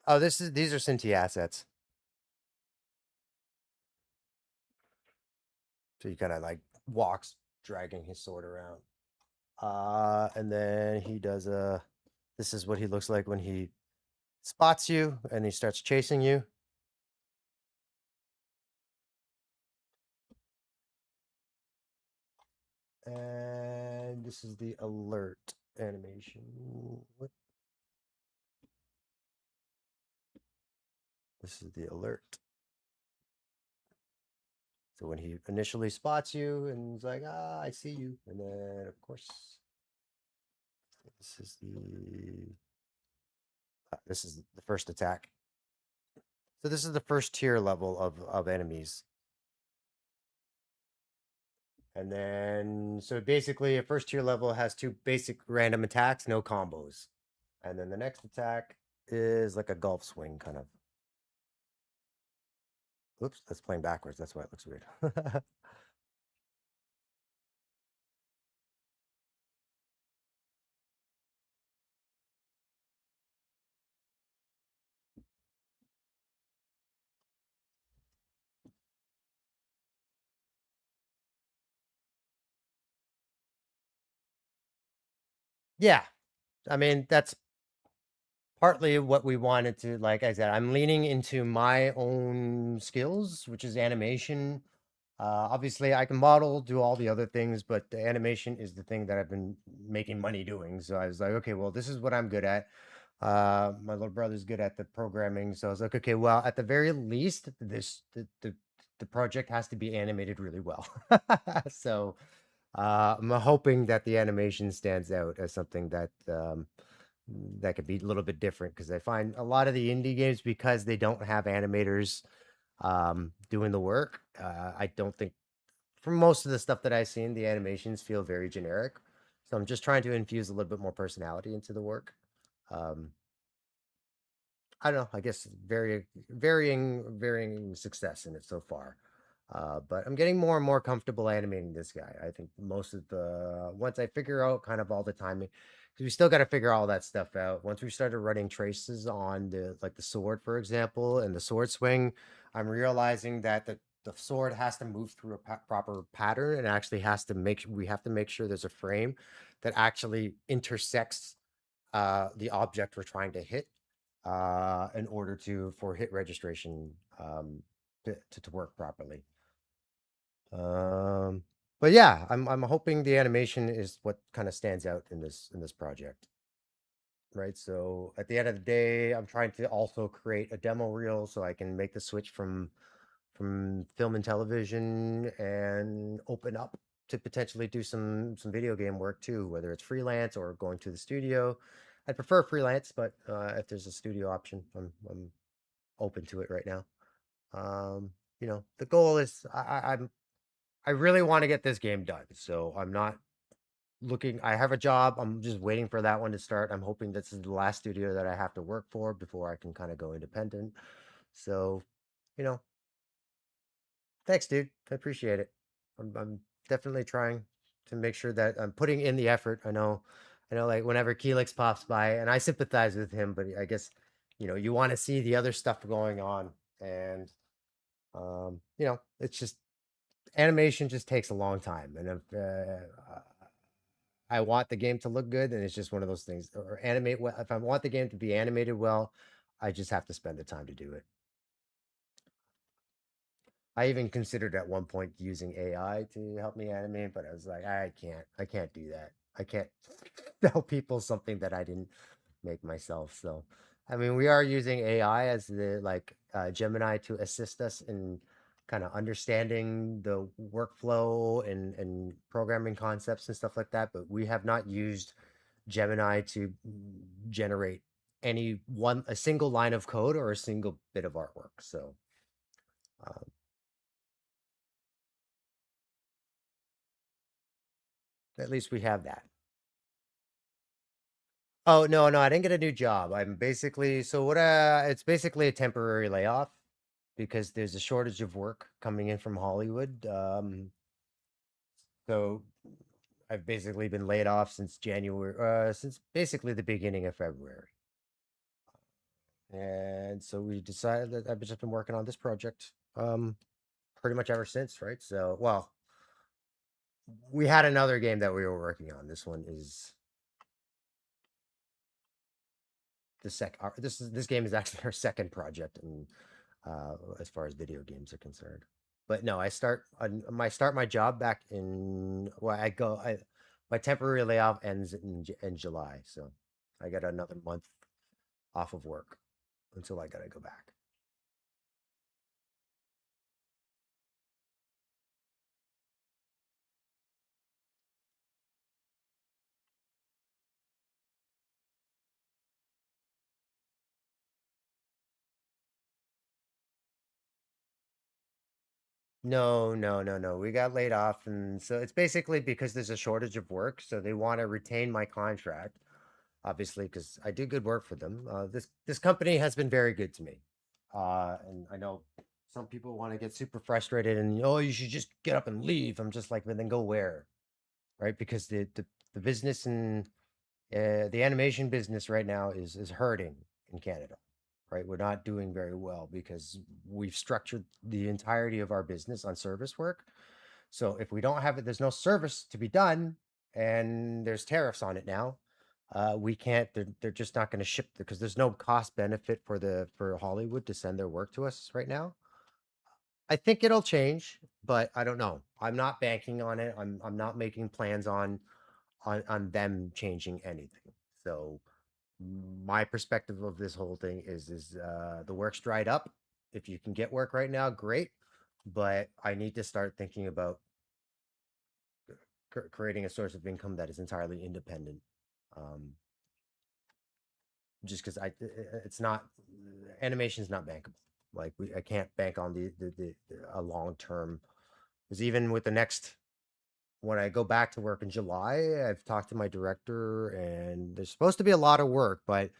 A: Oh, these are Cinti assets. So he kind of like walks, dragging his sword around. And then he does a. This is what he looks like when he spots you and he starts chasing you. And this is the alert animation. What? This is the alert. So when he initially spots you and he's like, ah, I see you. And then, of course, this is the first attack. So this is the first tier level of enemies. And then, so basically, a first tier level has two basic random attacks, no combos. And then the next attack is like a golf swing, kind of. Oops, that's playing backwards. That's why it looks weird. Yeah, I mean, that's partly what we wanted to, like I said, I'm leaning into my own skills, which is animation. Obviously, I can model, do all the other things, but the animation is the thing that I've been making money doing. So I was like, okay, well, this is what I'm good at. My little brother's good at the programming, so I was like, okay, well, at the very least, the project has to be animated really well. So I'm hoping that the animation stands out as something that that could be a little bit different because I find a lot of the indie games because they don't have animators doing the work. I don't think for most of the stuff that I've seen, the animations feel very generic. So I'm just trying to infuse a little bit more personality into the work. Um, I don't know. I guess varying success in it so far. But I'm getting more and more comfortable animating this guy. I think most of the once I figure out kind of all the timing, because we still got to figure all that stuff out. Once we started running traces on the like the sword, for example, and the sword swing, I'm realizing that the sword has to move through a proper pattern and actually has to we have to make sure there's a frame that actually intersects the object we're trying to hit in order for hit registration to work properly. Um, but yeah, I'm hoping the animation is what kind of stands out in this project, right? So at the end of the day, I'm trying to also create a demo reel so I can make the switch from film and television and open up to potentially do some video game work too, whether it's freelance or going to the studio. I'd prefer freelance, but if there's a studio option, I'm open to it right now. The goal is I really want to get this game done, so I'm not looking. I have a job. I'm just waiting for that one to start. I'm hoping this is the last studio that I have to work for before I can kind of go independent. So, you know, thanks, dude. I appreciate it. I'm definitely trying to make sure that I'm putting in the effort. I know, like whenever Keelix pops by, and I sympathize with him, but I guess, you want to see the other stuff going on, and it's just animation just takes a long time, and if I want the game to look good, and it's just one of those things, or animate well. If I want the game to be animated well, I just have to spend the time to do it. I even considered at one point using AI to help me animate, but I was like, I can't do that. I can't tell people something that I didn't make myself. So, I mean, we are using AI as the like Gemini to assist us in kind of understanding the workflow and programming concepts and stuff like that, but we have not used Gemini to generate a single line of code or a single bit of artwork. So uh, at least we have that. Oh no, no, I didn't get a new job. I'm basically so what it's basically a temporary layoff because there's a shortage of work coming in from Hollywood. So I've basically been laid off since January, since basically the beginning of February. And so we decided that I've just been working on this project pretty much ever since, right? So, well, we had another game that we were working on. This one is this game is actually our second project and as far as video games are concerned. But no, I start my job back in well, my temporary layoff ends in July, so I got another month off of work until I gotta go back. No, no, no, no. We got laid off, and so it's basically because there's a shortage of work, so they want to retain my contract, obviously, because I do good work for them. This company has been very good to me, and I know some people want to get super frustrated and oh, you should just get up and leave. I'm just like, but then go where, right? Because the business and the animation business right now is hurting in Canada, right? We're not doing very well because we've structured the entirety of our business on service work. So if we don't have it, there's no service to be done, and there's tariffs on it now. We can't. They're just not going to ship because there's no cost benefit for Hollywood to send their work to us right now. I think it'll change, but I don't know. I'm not banking on it. I'm not making plans on them changing anything. So my perspective of this whole thing is the work's dried up. If you can get work right now, great. But I need to start thinking about creating a source of income that is entirely independent. Um, just because it's not animation is not bankable. Like I can't bank on the a long term. Because even with the next when I go back to work in July, I've talked to my director, and there's supposed to be a lot of work, but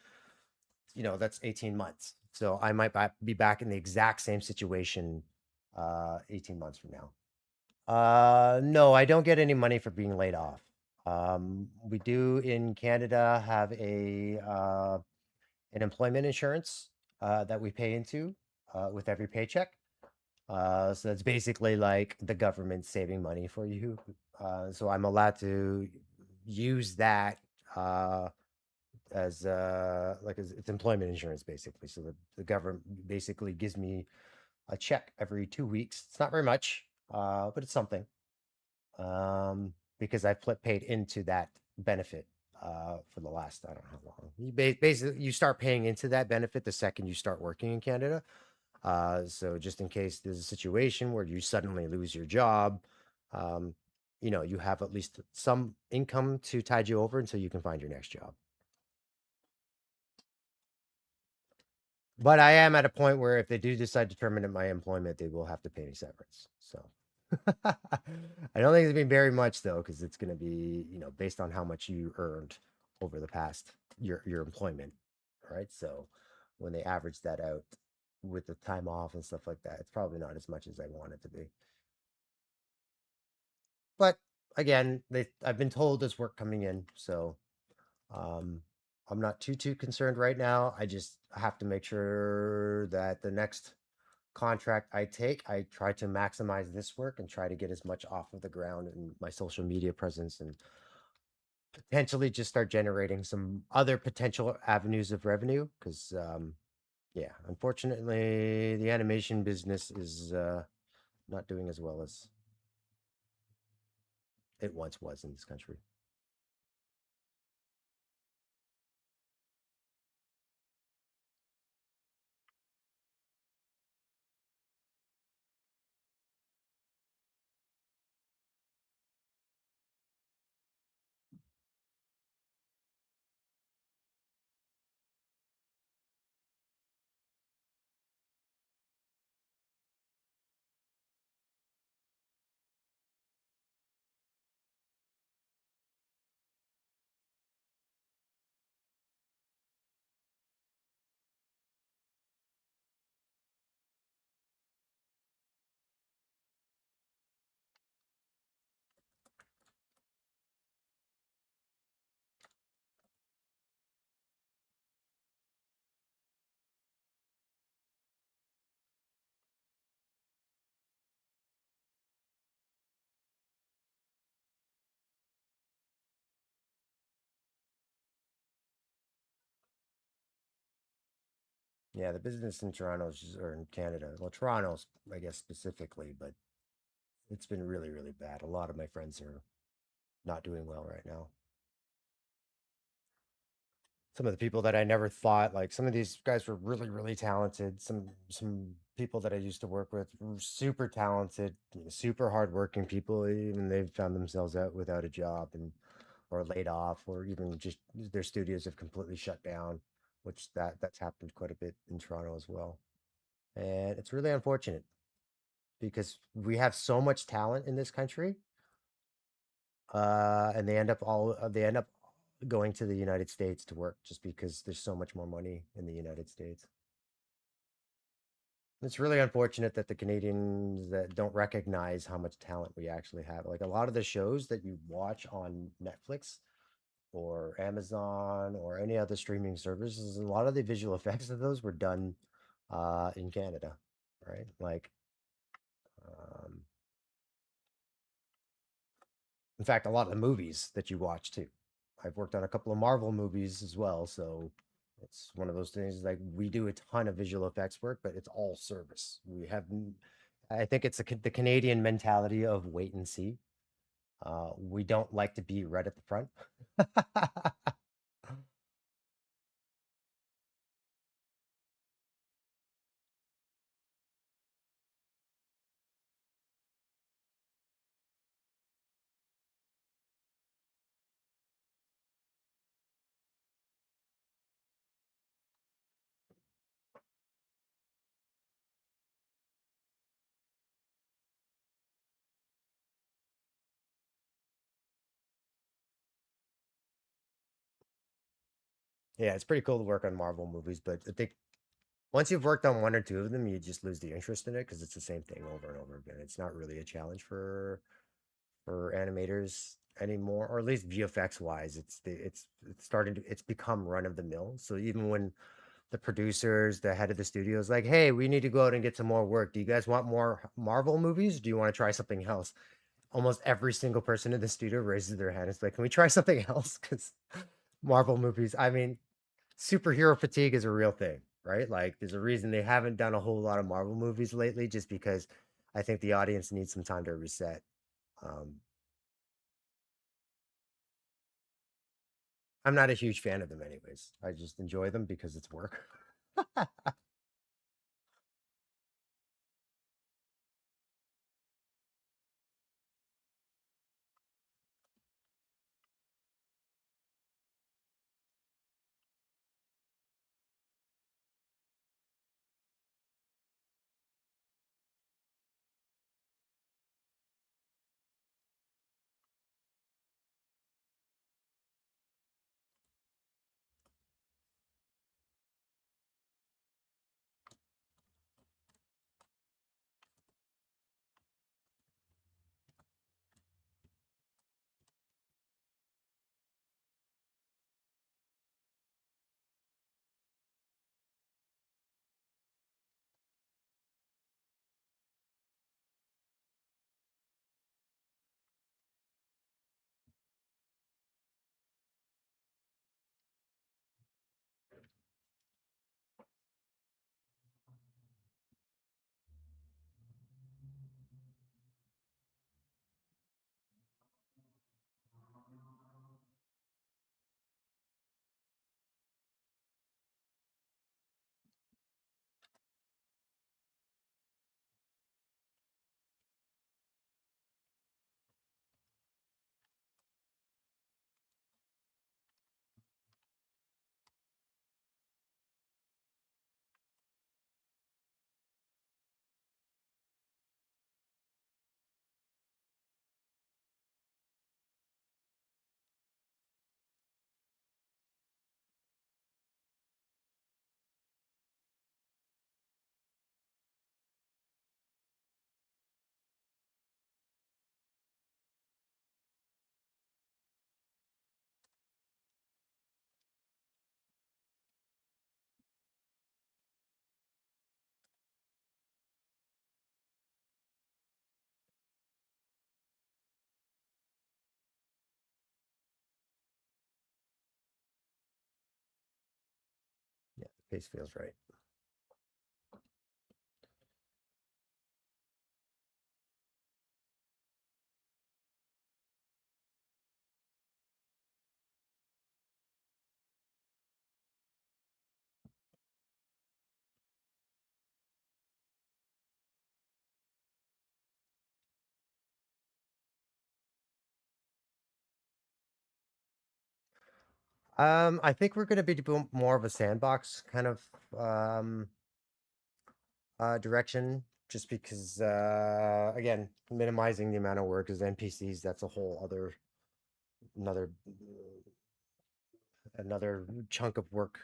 A: that's 18 months. So I might be back in the exact same situation 18 months from now. No, I don't get any money for being laid off. We do in Canada have a an employment insurance that we pay into with every paycheck. So that's basically like the government saving money for you. So I'm allowed to use that uh, as it's employment insurance basically. So the government basically gives me a check every 2 weeks. It's not very much, but it's something. Because I've paid into that benefit for the last I don't know how long. Basically you start paying into that benefit the second you start working in Canada. So just in case there's a situation where you suddenly lose your job, um, you have at least some income to tide you over until you can find your next job. But I am at a point where if they do decide to terminate my employment, they will have to pay me severance. So I don't think it's gonna be very much though, because it's gonna be, based on how much you earned over the past your employment, right? So when they average that out with the time off and stuff like that, it's probably not as much as I want it to be. But again, I've been told there's work coming in, so um I'm not too concerned right now. I just have to make sure that the next contract I take, I try to maximize this work and try to get as much off of the ground and my social media presence and potentially just start generating some other potential avenues of revenue. Because, yeah, unfortunately, the animation business is not doing as well as it once was in this country. Yeah, the business in Toronto or in Canada. Well, Toronto's, I guess, specifically, but it's been really, really bad. A lot of my friends are not doing well right now. Some of the people that I never thought, like some of these guys were really, really talented. Some people that I used to work with were super talented, super hardworking people. Even they've found themselves out without a job and or laid off, or even just their studios have completely shut down, which that's happened quite a bit in Toronto as well. And it's really unfortunate because we have so much talent in this country, and they end up going to the United States to work just because there's so much more money in the United States. It's really unfortunate that the Canadians that don't recognize how much talent we actually have. Like a lot of the shows that you watch on Netflix or Amazon or any other streaming services, a lot of the visual effects of those were done in Canada, right? Like, um, in fact, a lot of the movies that you watch too. I've worked on a couple of Marvel movies as well, so it's one of those things like we do a ton of visual effects work, but it's all service. I think it's the Canadian mentality of wait and see. We don't like to be right at the front. Yeah, it's pretty cool to work on Marvel movies, but I think once you've worked on one or two of them, you just lose the interest in it because it's the same thing over and over again. It's not really a challenge for animators anymore, or at least VFX wise. It's starting to it's become run of the mill. So even when the producers, the head of the studio is like, "Hey, we need to go out and get some more work. Do you guys want more Marvel movies? Do you want to try something else?" Almost every single person in the studio raises their hand. It's like, "Can we try something else?" Because Marvel movies, I mean, superhero fatigue is a real thing, right? Like, there's a reason they haven't done a whole lot of Marvel movies lately, just because I think the audience needs some time to reset. Um, I'm not a huge fan of them, anyways. I just enjoy them because it's work. Yeah, the pace feels right. I think we're gonna be doing more of a sandbox kind of um direction, just because again, minimizing the amount of work as NPCs, that's a whole other another another chunk of work.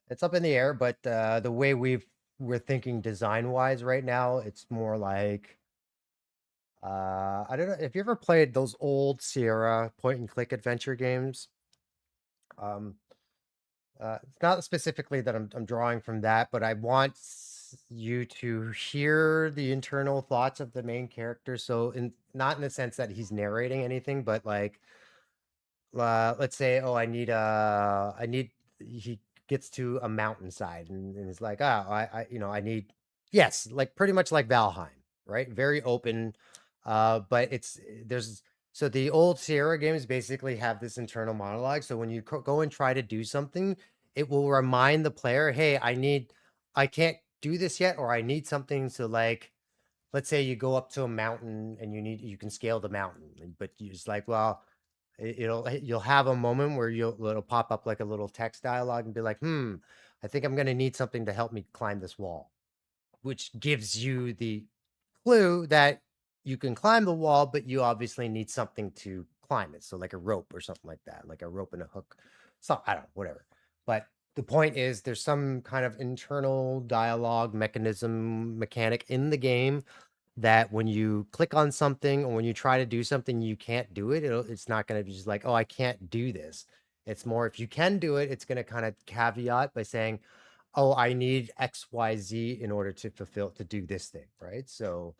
A: It's up in the air, but the way we're thinking design wise right now, it's more like I don't know if you ever played those old Sierra point and click adventure games. Um, it's not specifically that I'm drawing from that, but I want you to hear the internal thoughts of the main character. So, in not in the sense that he's narrating anything, but like, let's say, oh, I need. He gets to a mountainside and is like, I need. Yes, like pretty much like Valheim, right? Very open, but there's so the old Sierra games basically have this internal monologue. So when you go and try to do something, it will remind the player, "Hey, I can't do this yet, or I need something." So like, let's say you go up to a mountain and you can scale the mountain, but you're just like, well, you'll have a moment where it'll pop up like a little text dialogue and be like, I think I'm gonna need something to help me climb this wall, which gives you the clue that you can climb the wall, but you obviously need something to climb it. So like a rope or something like that, like a rope and a hook. So I don't know, whatever. But the point is there's some kind of internal dialogue mechanism mechanic in the game that when you click on something or when you try to do something you can't do it, it's not going to be just like, oh, I can't do this. It's more, if you can do it, it's going to kind of caveat by saying, oh, I need XYZ in order to do this thing, right? So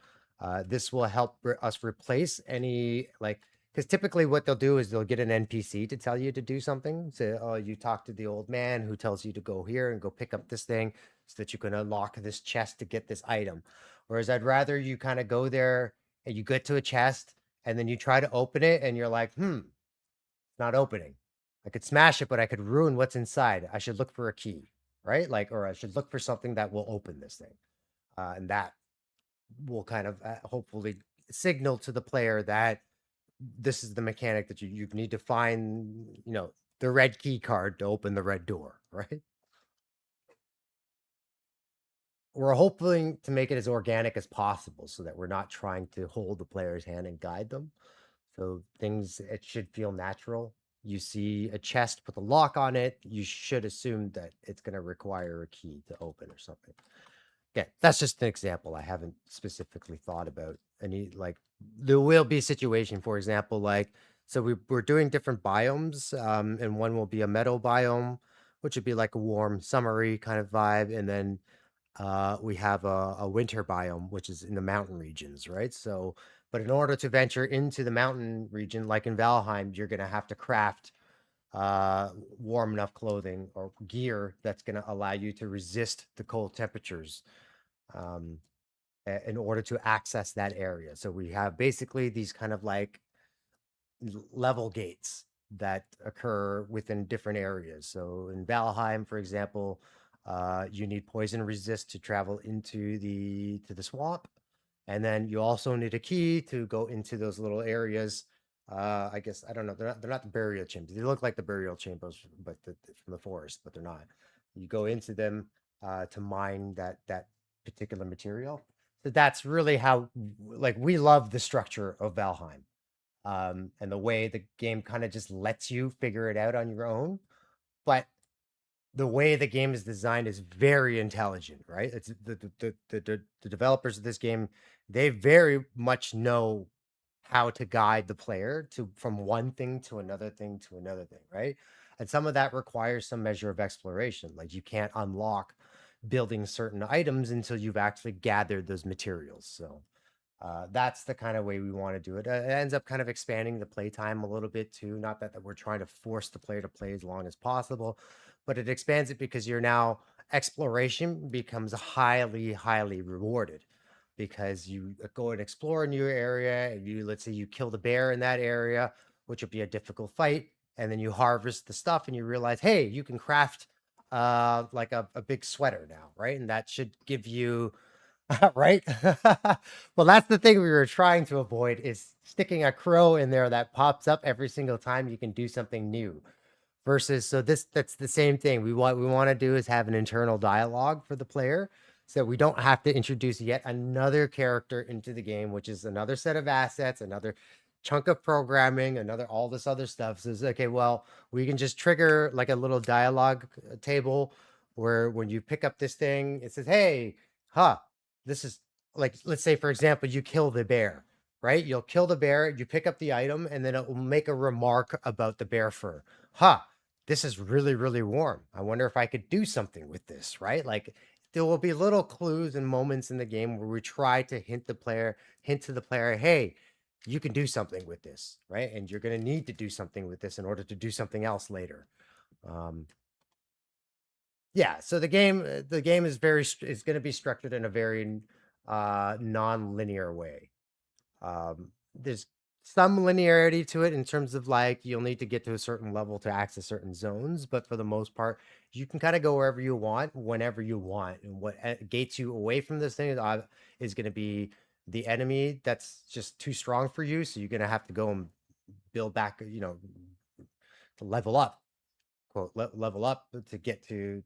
A: this will help us replace any, like, because typically what they'll do is they'll get an NPC to tell you to do something. So, oh, you talk to the old man who tells you to go here and go pick up this thing so that you can unlock this chest to get this item. Whereas I'd rather you kind of go there and you get to a chest and then you try to open it and you're like, not opening. I could smash it, but I could ruin what's inside. I should look for a key, right? Like, or I should look for something that will open this thing. And that will kind of hopefully signal to the player that this is the mechanic that you need to find, the red key card to open the red door, right? We're hoping to make it as organic as possible so that we're not trying to hold the player's hand and guide them. So it should feel natural. You see a chest with a lock on it, you should assume that it's going to require a key to open or something. Yeah, that's just an example. I haven't specifically thought about any, like, there will be a situation, for example, like, so we're doing different biomes, and one will be a meadow biome, which would be like a warm, summery kind of vibe, and then we have a winter biome, which is in the mountain regions, right? So, but in order to venture into the mountain region, like in Valheim, you're going to have to craft warm enough clothing or gear that's going to allow you to resist the cold temperatures um, in order to access that area. So we have basically these kind of like level gates that occur within different areas. So in Valheim, for example, you need poison resist to travel into the swamp, and then you also need a key to go into those little areas. I guess I don't know. They're not the burial chambers. They look like the burial chambers, but from the forest, but they're not. You go into them to mine that particular material. So that's really how, like, we love the structure of Valheim, and the way the game kind of just lets you figure it out on your own. But the way the game is designed is very intelligent, right? It's the developers of this game, they very much know how to guide the player to from one thing to another thing to another thing, right? And some of that requires some measure of exploration. Like, you can't unlock building certain items until you've actually gathered those materials. So that's the kind of way we want to do it. It ends up kind of expanding the playtime a little bit too. Not that we're trying to force the player to play as long as possible, but it expands it because you're now exploration becomes highly, highly rewarded because you go and explore a new area and let's say you kill the bear in that area, which would be a difficult fight. And then you harvest the stuff and you realize, hey, you can craft like a big sweater now, right? And that should give you right? Well, that's the thing we were trying to avoid, is sticking a crow in there that pops up every single time you can do something new. versus so that's the same thing. We want to do is have an internal dialogue for the player so we don't have to introduce yet another character into the game, which is another set of assets, another chunk of programming, another all this other stuff. So it's okay, well, we can just trigger like a little dialogue table where when you pick up this thing, it says, "Hey, huh, this is like let's say for example, you kill the bear." Right? You'll kill the bear, you pick up the item, and then it will make a remark about the bear fur. Huh, this is really, really warm. I wonder if I could do something with this, right? Like there will be little clues and moments in the game where we try to hint to the player, hey, you can do something with this, right? And you're going to need to do something with this in order to do something else later. Um, yeah, so the game is is going to be structured in a very non-linear way. There's some linearity to it in terms of like you'll need to get to a certain level to access certain zones, but for the most part, you can kind of go wherever you want, whenever you want. And what gates you away from this thing is going to be the enemy that's just too strong for you. So you're going to have to go and build back, to level up, quote, level up to get to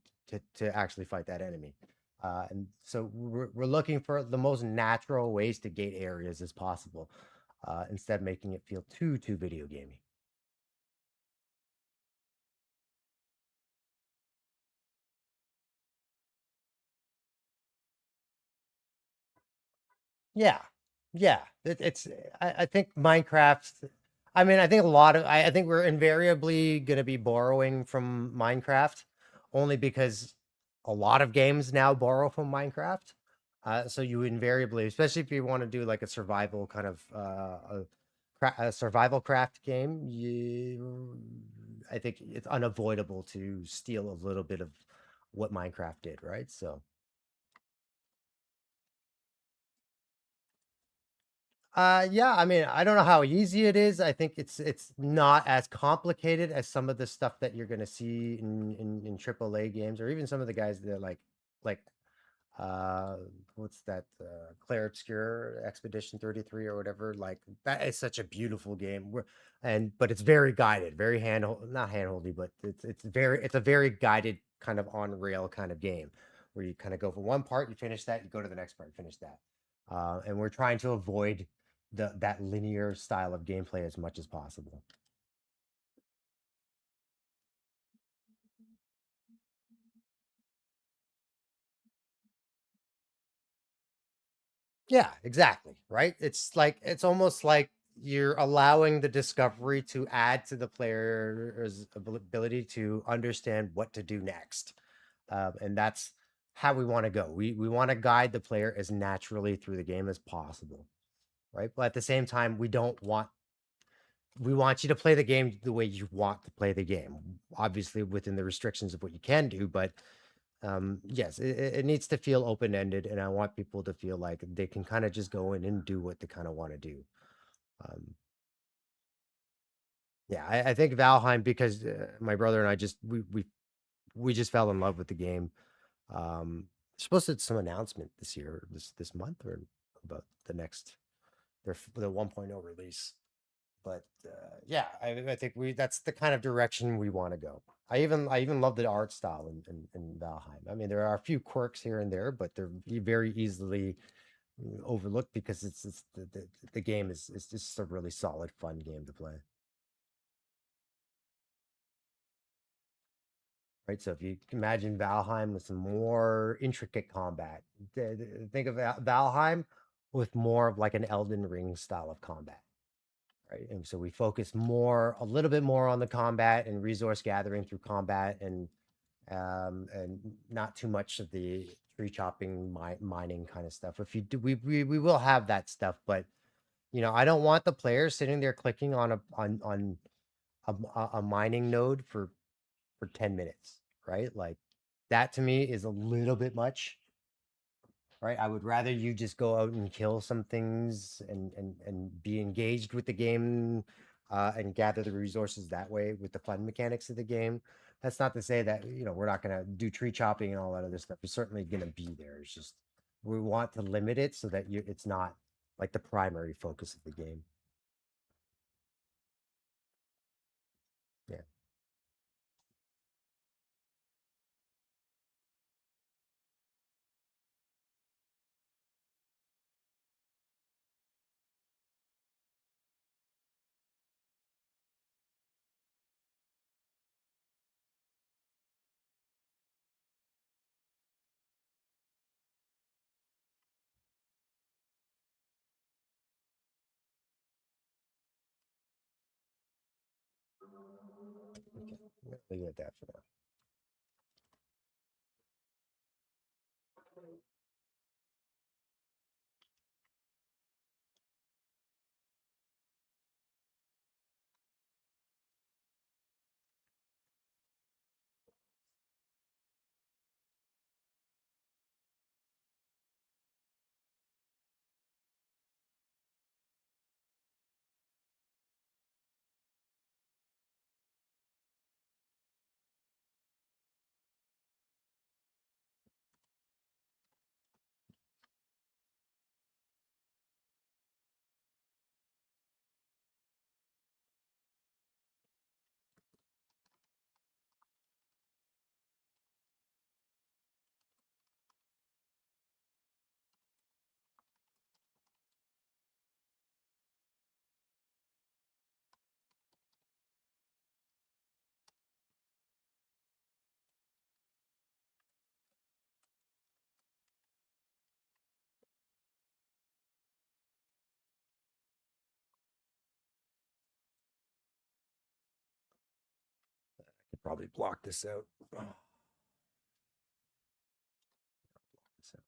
A: actually fight that enemy. And so we're looking for the most natural ways to gate areas as possible, instead of making it feel too video gamey. Yeah, yeah. I think Minecraft. I mean, I think a lot of. I think we're invariably going to be borrowing from Minecraft, only because a lot of games now borrow from Minecraft. So you invariably, especially if you want to do like a survival kind of a survival craft game, I think it's unavoidable to steal a little bit of what Minecraft did, right? So. Yeah, I mean, I don't know how easy it is. I think it's not as complicated as some of the stuff that you're gonna see in AAA games, or even some of the guys that like uh what's that Claire Obscure Expedition 33 or whatever. Like that is such a beautiful game. But it's very guided, very handhold not handholdy, but it's a very guided kind of on rail kind of game where you kind of go from one part, you finish that, you go to the next part, finish that. And we're trying to avoid that linear style of gameplay as much as possible. Yeah, exactly. Right. It's almost like you're allowing the discovery to add to the player's ability to understand what to do next. And that's how we want to go. We want to guide the player as naturally through the game as possible. Right. But at the same time, we want you to play the game the way you want to play the game, obviously within the restrictions of what you can do, but yes, it needs to feel open-ended, and I want people to feel like they can kind of just go in and do what they kind of want to do. um yeah, I think Valheim, because my brother and I just we just fell in love with the game. Supposed to have some announcement this year, this month, or about the next their 1.0 release. But yeah, I think we that's the kind of direction we want to go. I even love the art style in Valheim. I mean, there are a few quirks here and there, but they're very easily overlooked because it's the game is just a really solid, fun game to play. Right. So if you imagine Valheim with some more intricate combat, think of Valheim with more of like an Elden Ring style of combat. Right. And so we focus more, a little bit more on the combat and resource gathering through combat, and not too much of the tree chopping, mining kind of stuff. If you do, we will have that stuff, but I don't want the player sitting there clicking on a mining node for 10 minutes, right? Like that to me is a little bit much. Right, I would rather you just go out and kill some things and be engaged with the game, and gather the resources that way with the fun mechanics of the game. That's not to say that we're not gonna do tree chopping and all that other stuff. It's certainly gonna be there. It's just we want to limit it so that it's not like the primary focus of the game. Yeah. Okay, I'm gonna leave it at that for now. Could probably block this out. Block this out.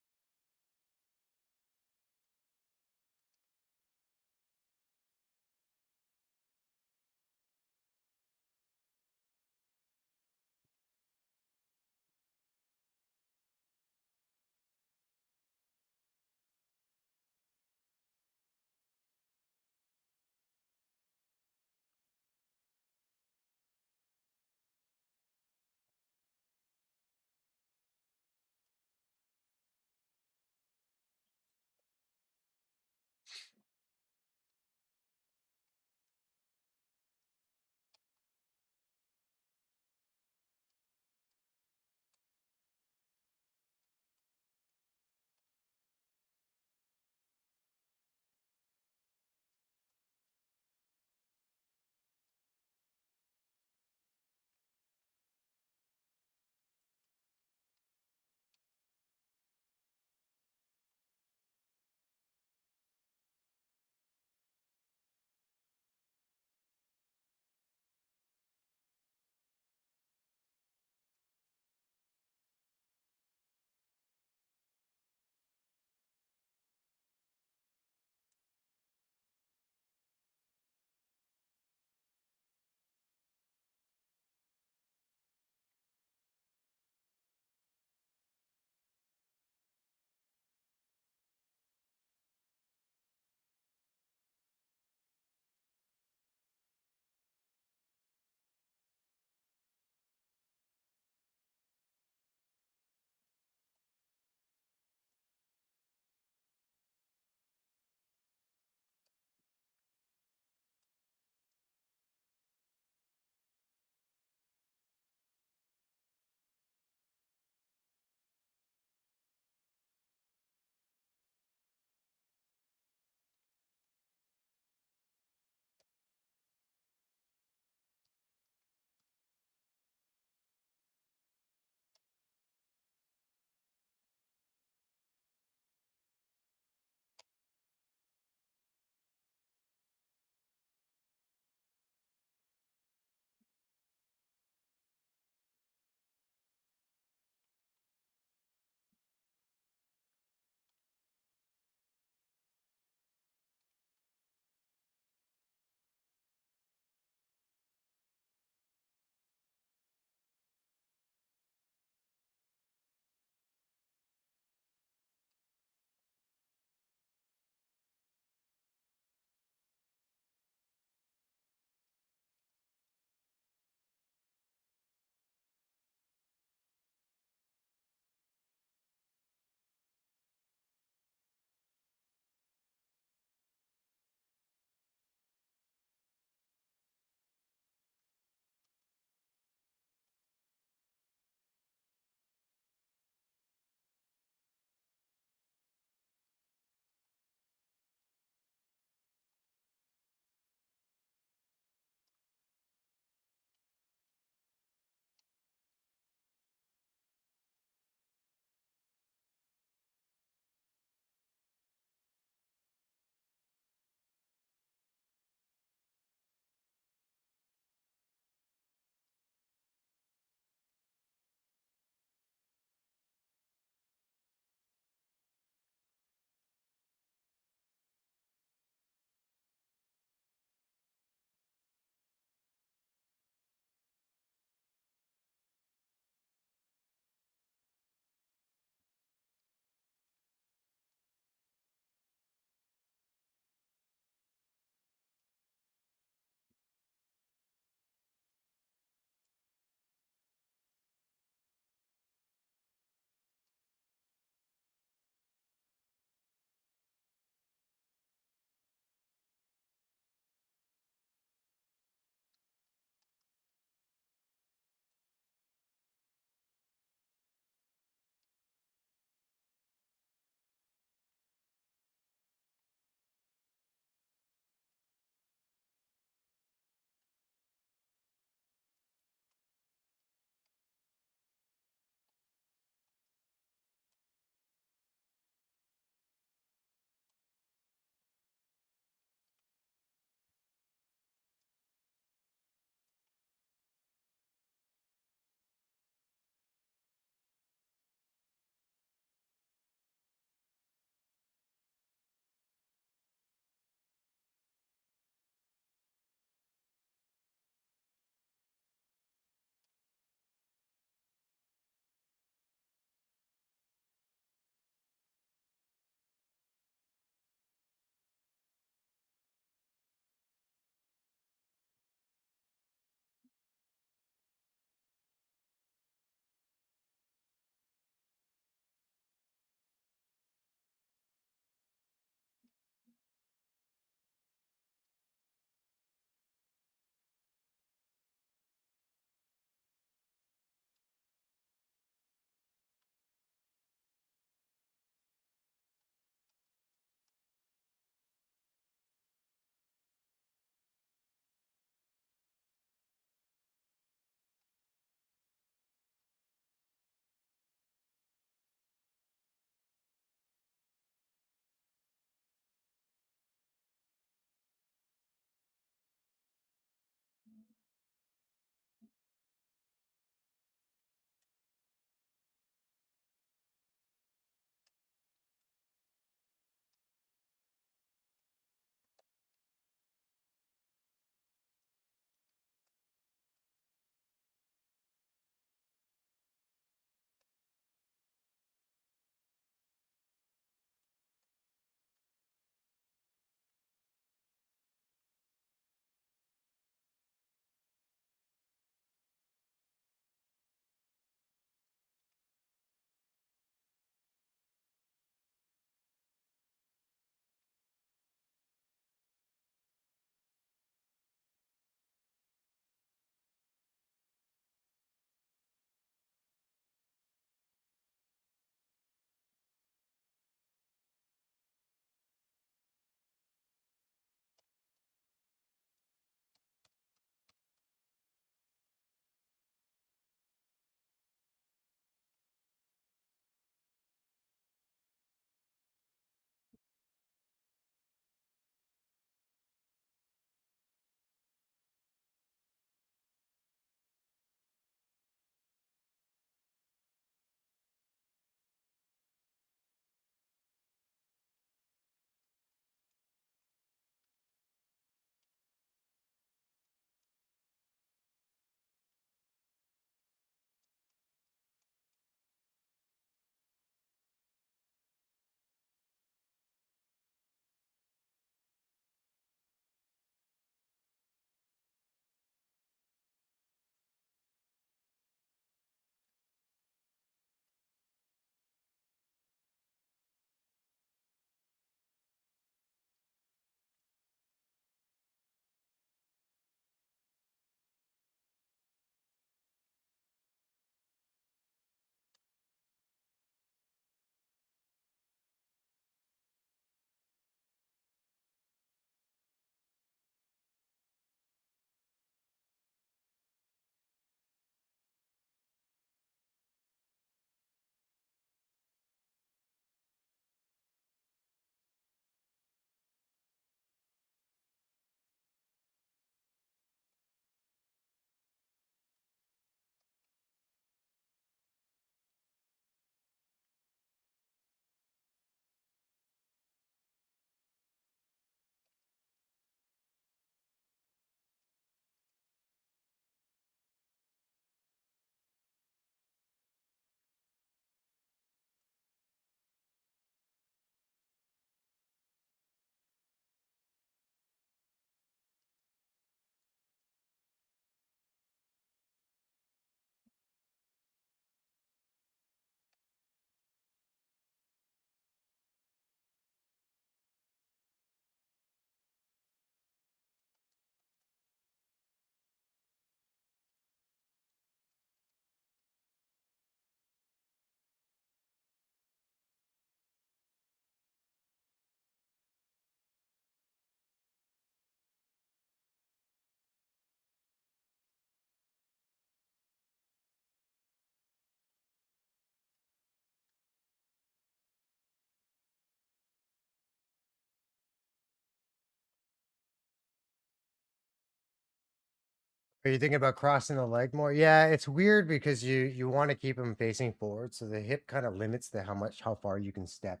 A: Are you thinking about crossing the leg more? Yeah, it's weird because you want to keep him facing forward, so the hip kind of limits the how far you can step.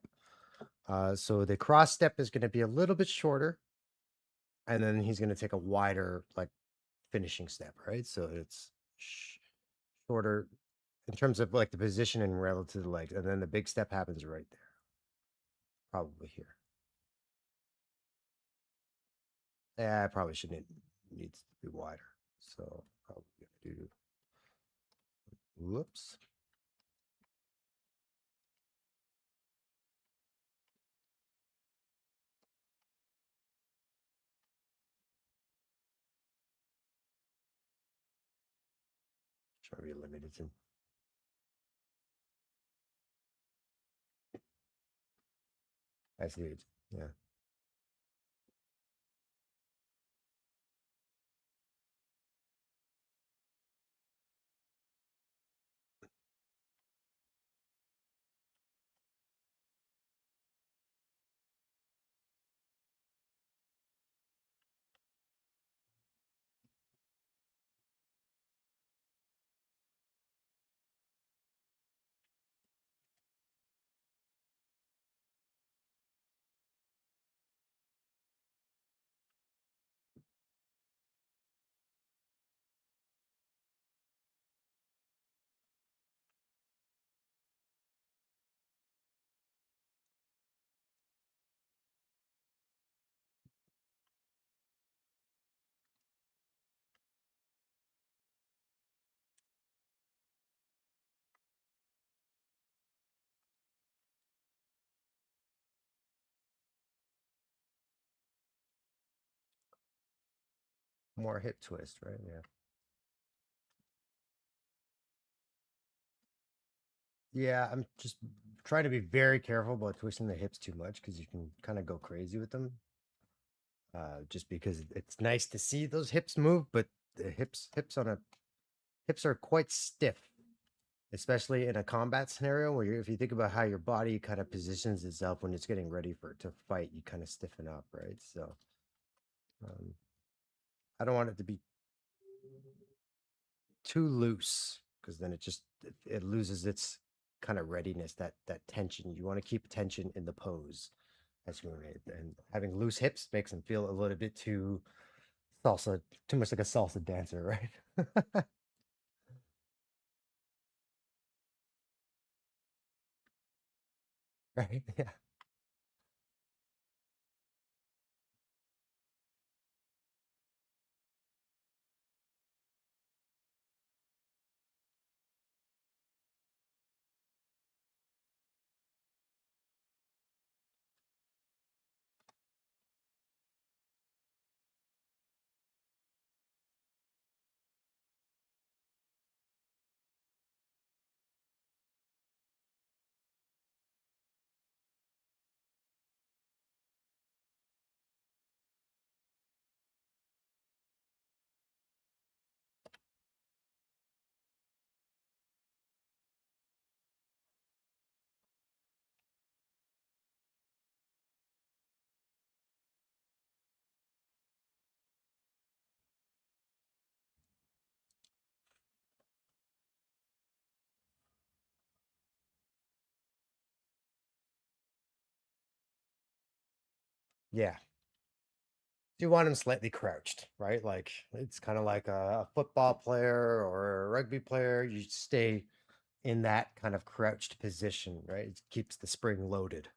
A: So the cross step is going to be a little bit shorter, and then he's going to take a wider like finishing step, right? So it's shorter in terms of like the position and relative to the legs, and then the big step happens right there, probably here. Yeah, I probably shouldn't needs to be wider. So probably gonna do whoops. Try to be limited to I see it. Yeah. More hip twist, right? Yeah. Yeah, I'm just trying to be very careful about twisting the hips too much because you can kind of go crazy with them. Just because it's nice to see those hips move, but the hips are quite stiff, especially in a combat scenario where if you think about how your body kind of positions itself when it's getting ready for to fight, you kind of stiffen up, right? So um, I don't want it to be too loose because then it loses its kind of readiness, that tension. You want to keep tension in the pose as you move, and having loose hips makes them feel a little bit too salsa, too much like a salsa dancer, right? Right? Yeah. Yeah. You want him slightly crouched, right? Like it's kind of like a football player or a rugby player. You stay in that kind of crouched position, right? It keeps the spring loaded.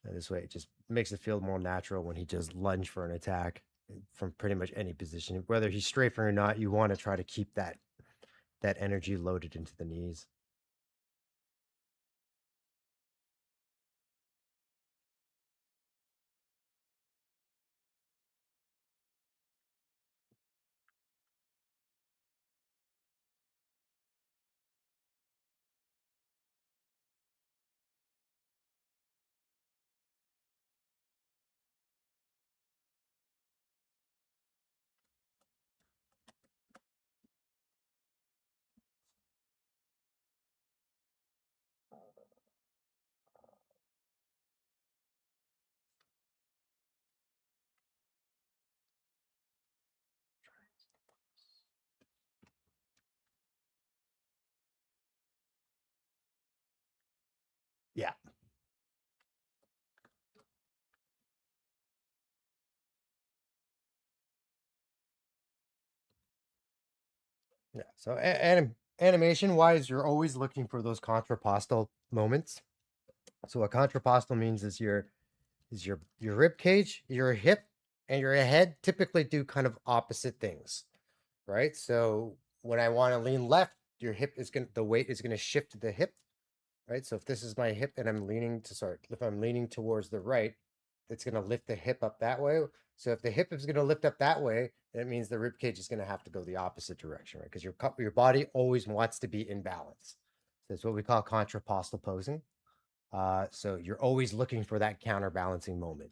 A: And this way, it just makes it feel more natural when he just lunge for an attack from pretty much any position, whether he's strafing or not. You want to try to keep that energy loaded into the knees. So animation wise, you're always looking for those contrapostal moments. So what contrapostal means is your rib cage, your hip, and your head typically do kind of opposite things, right? So when I want to lean left, your hip is going to the weight is going to shift to the hip, right? So if this is my hip and I'm leaning to sorry, if I'm leaning towards the right, it's going to lift the hip up that way. So if the hip is going to lift up that way, that means the rib cage is going to have to go the opposite direction, right? Because your body always wants to be in balance. So that's what we call contrapostal posing. So you're always looking for that counterbalancing moment,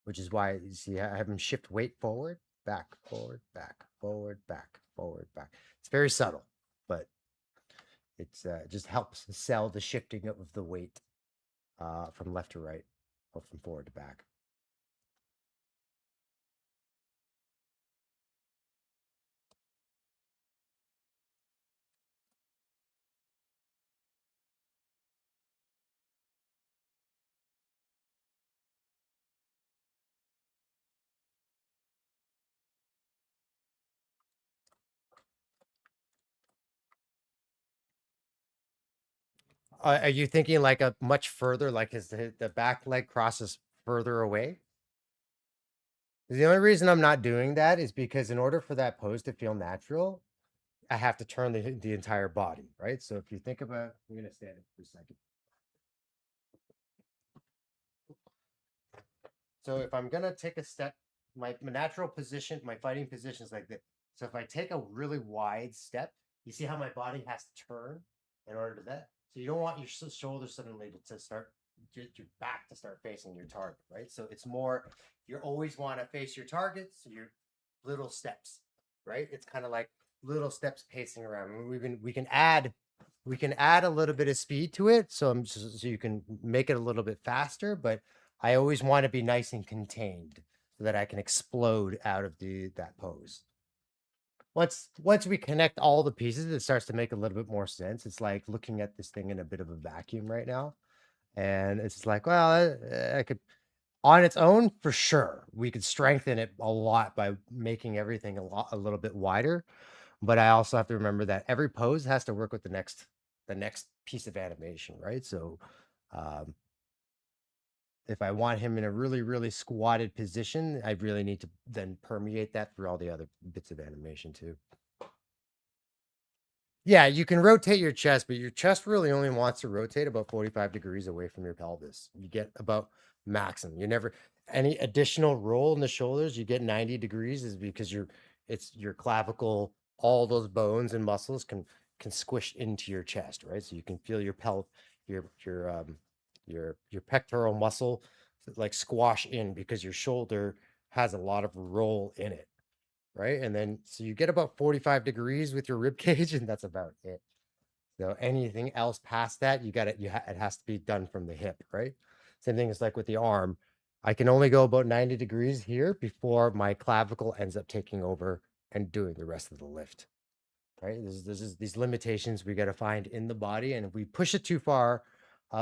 A: which is why you see I have him shift weight forward, back, forward, back, forward, back, forward, back. It's very subtle, but it's just helps sell the shifting of the weight from left to right or from forward to back. Are you thinking like a much further, like is the back leg crosses further away? The only reason I'm not doing that is because in order for that pose to feel natural, I have to turn the entire body, right? So if you think about, I'm gonna stand it for a second. So if I'm gonna take a step, my natural position, my fighting position is like this. So if I take a really wide step, you see how my body has to turn in order to that. So you don't want your shoulders suddenly to start get your back to start facing your target, right? So it's more you always want to face your target, so your little steps, right? It's kind of like little steps pacing around. We can add a little bit of speed to it, so you can make it a little bit faster, but I always want to be nice and contained so that I can explode out of the that pose. Once we connect all the pieces, it starts to make a little bit more sense. It's like looking at this thing in a bit of a vacuum right now. And it's just like, well, I could on its own for sure. We could strengthen it a lot by making everything a little bit wider. But I also have to remember that every pose has to work with the next piece of animation, right? So um, if I want him in a really, really squatted position, I really need to then permeate that through all the other bits of animation too. Yeah, you can rotate your chest, but your chest really only wants to rotate about 45 degrees away from your pelvis. You get about maximum. You never any additional roll in the shoulders, you get 90 degrees is because it's your clavicle, all those bones and muscles can squish into your chest, right? So you can feel your pectoral muscle like squash in because your shoulder has a lot of roll in it, right? And then so you get about 45 degrees with your rib cage, and that's about it. So anything else past that, it has to be done from the hip, right? Same thing is like with the arm. I can only go about 90 degrees here before my clavicle ends up taking over and doing the rest of the lift. Right? There's these limitations we got to find in the body, and if we push it too far,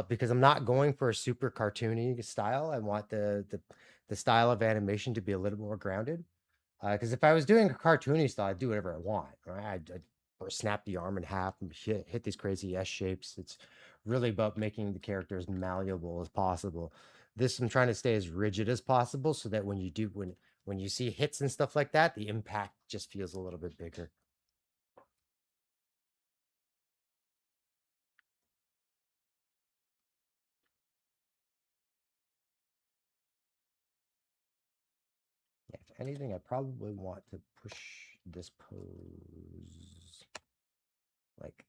A: because I'm not going for a super cartoony style, I want the style of animation to be a little more grounded. Because if I was doing a cartoony style, I'd do whatever I want, right? I'd or snap the arm in half and hit these crazy S shapes. It's really about making the character as malleable as possible. This I'm trying to stay as rigid as possible so that when you see hits and stuff like that, the impact just feels a little bit bigger. Yeah, if anything, I probably want to push this pose like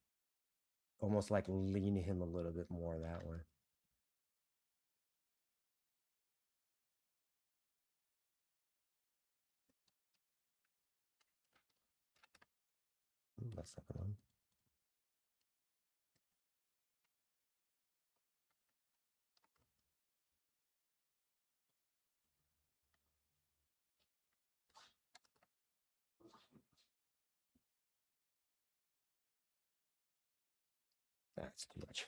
A: almost like lean him a little bit more that way. Ooh, that's not one. That's too much.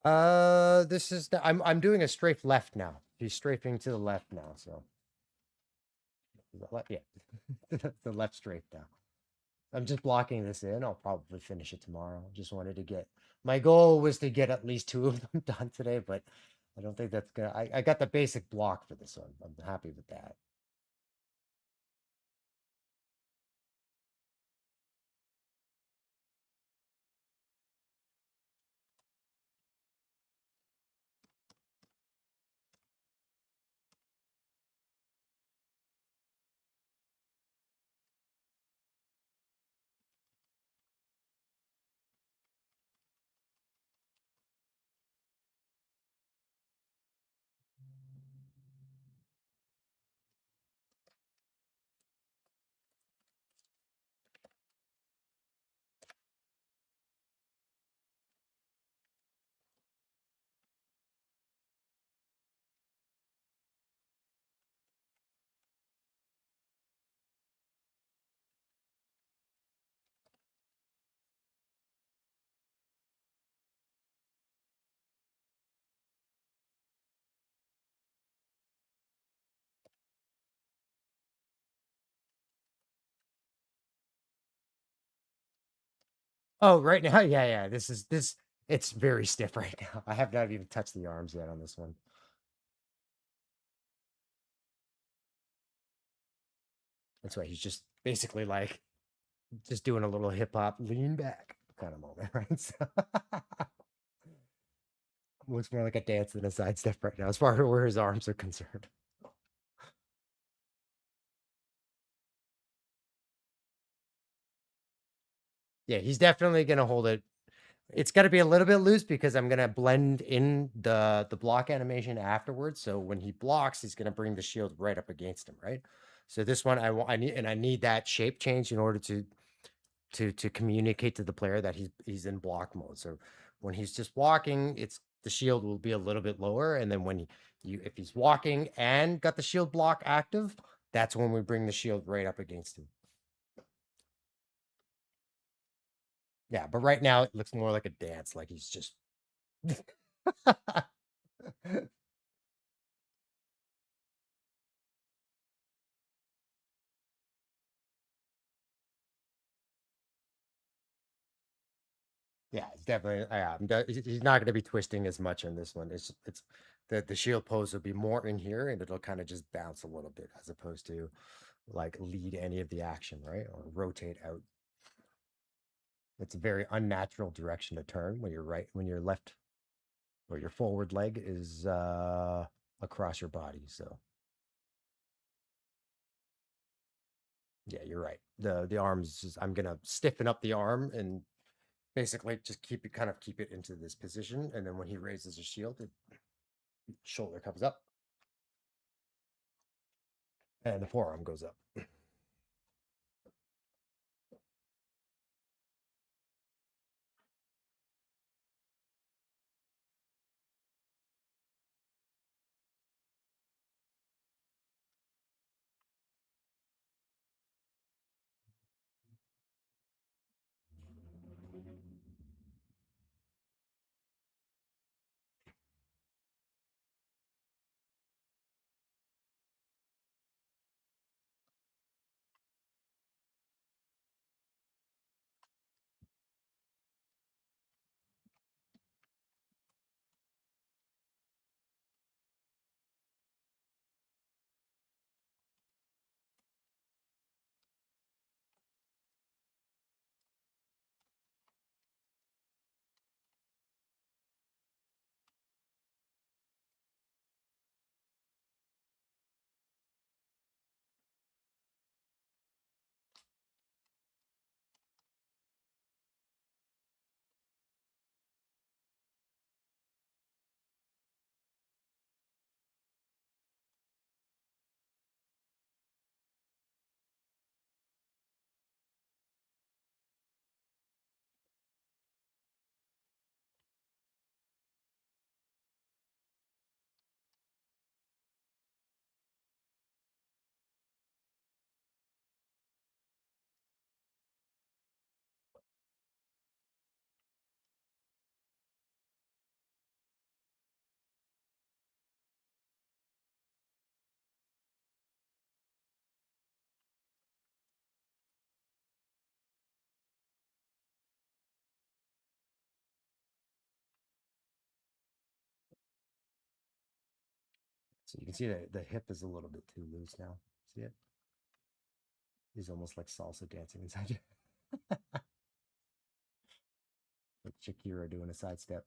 A: This is I'm doing a strafe left now. He's strafing to the left now, so yeah, the left strafe now. I'm just blocking this in. I'll probably finish it tomorrow. Just wanted to get my goal was to get at least two of them done today, but I don't think that's gonna. I got the basic block for this one. I'm happy with that. Oh, right now, yeah, yeah. This is this. It's very stiff right now. I have not even touched the arms yet on this one. That's why he's just basically like just doing a little hip hop lean back kind of moment, right? So looks more like a dance than a sidestep right now, as far as where his arms are concerned. Yeah, he's definitely gonna hold it. It's got to be a little bit loose because I'm gonna blend in the block animation afterwards. So when he blocks, he's gonna bring the shield right up against him, right? So this one I need and I need that shape change in order to communicate to the player that he's in block mode. So when he's just walking, it's the shield will be a little bit lower, and then when you if he's walking and got the shield block active, that's when we bring the shield right up against him. Yeah, but right now it looks more like a dance, like he's just yeah, it's definitely. Yeah, he's not going to be twisting as much on this one. It's the shield pose will be more in here, and it'll kind of just bounce a little bit as opposed to like lead any of the action, right, or rotate out. It's a very unnatural direction to turn when you're right, when your left or your forward leg is across your body. So yeah, you're right. The arms, I'm gonna stiffen up the arm and basically just keep it into this position, and then when he raises his shield, the shoulder comes up and the forearm goes up. So you can see that the hip is a little bit too loose now. See it? He's almost like salsa dancing inside you. Like Shakira doing a sidestep.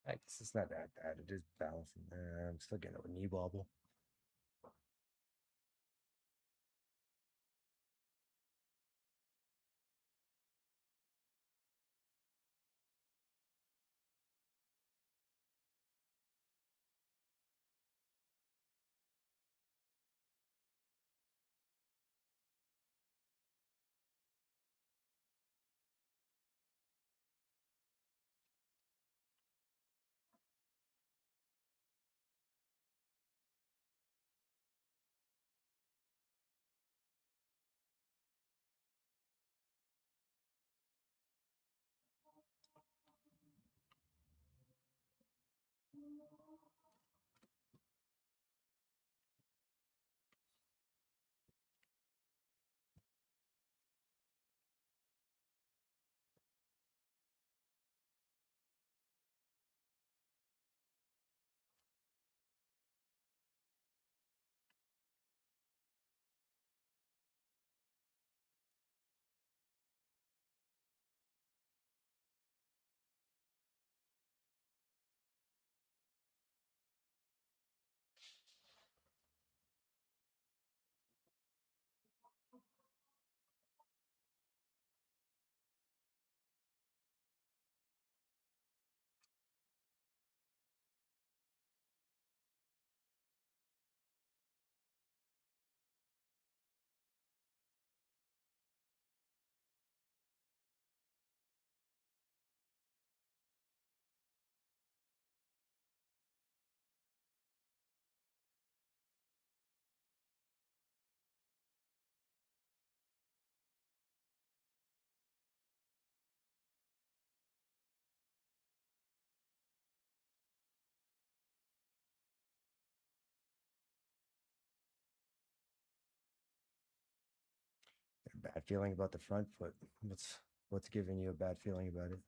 A: I guess it's not that bad. It is balancing. I'm still getting a knee wobble. Bad feeling about the front foot. What's giving you a bad feeling about it?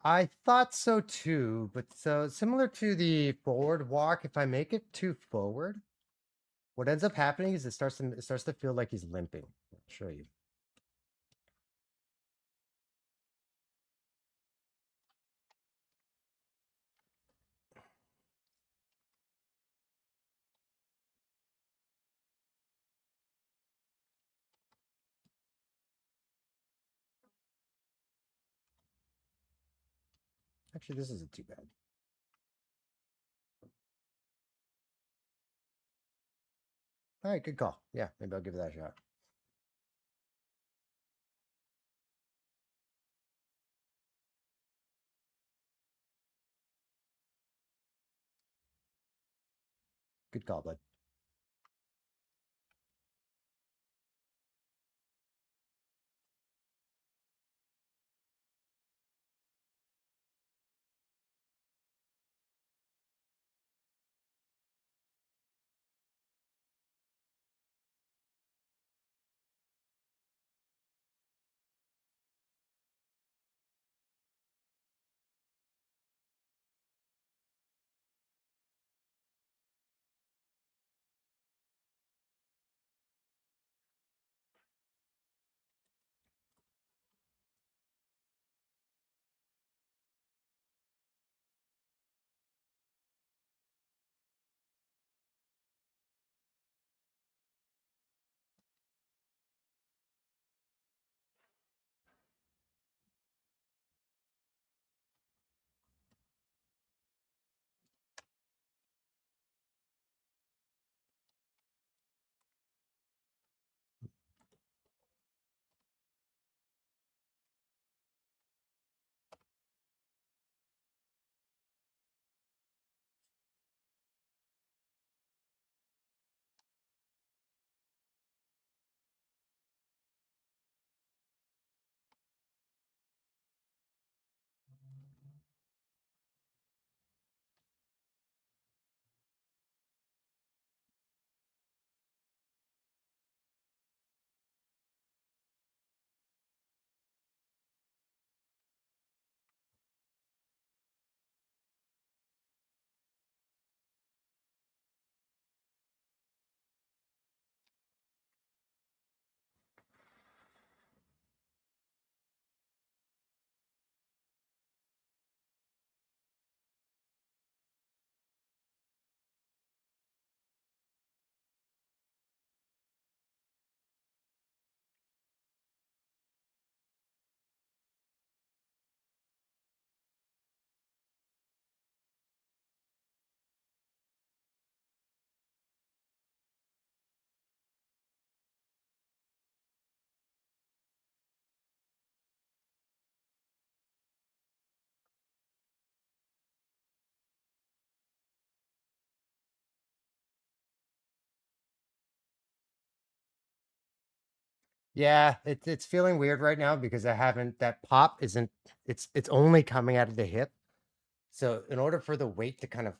A: I thought so too, but so similar to the forward walk, if I make it too forward, what ends up happening is it starts to feel like he's limping. I'll show you. Actually, this isn't too bad. All right, good call. Yeah, maybe I'll give that a shot. Good call, bud. Yeah, it's feeling weird right now because I haven't that pop isn't it's only coming out of the hip. So in order for the weight to kind of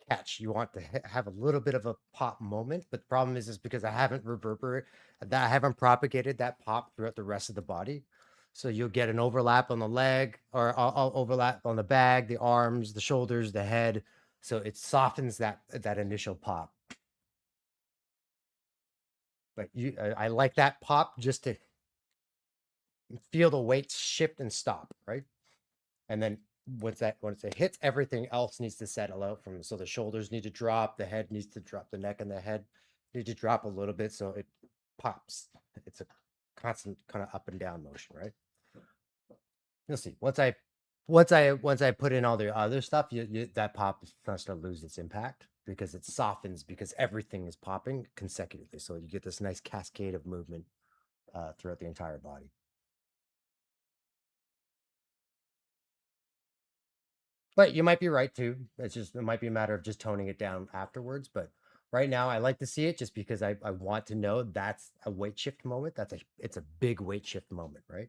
A: catch, you want to have a little bit of a pop moment. But the problem is because I haven't that I haven't propagated that pop throughout the rest of the body. So you'll get an overlap on the leg, or I'll overlap on the bag, the arms, the shoulders, the head. So it softens that initial pop. But I like that pop just to feel the weight shift and stop, right? And then once it hits, everything else needs to settle out from, so the shoulders need to drop, the head needs to drop, the neck and the head need to drop a little bit so it pops. It's a constant kind of up and down motion, right? You'll see. Once I put in all the other stuff, that pop starts to lose its impact because it softens because everything is popping consecutively. So you get this nice cascade of movement throughout the entire body. But you might be right too. It might be a matter of just toning it down afterwards. But right now I like to see it just because I want to know that's a weight shift moment. It's a big weight shift moment, right?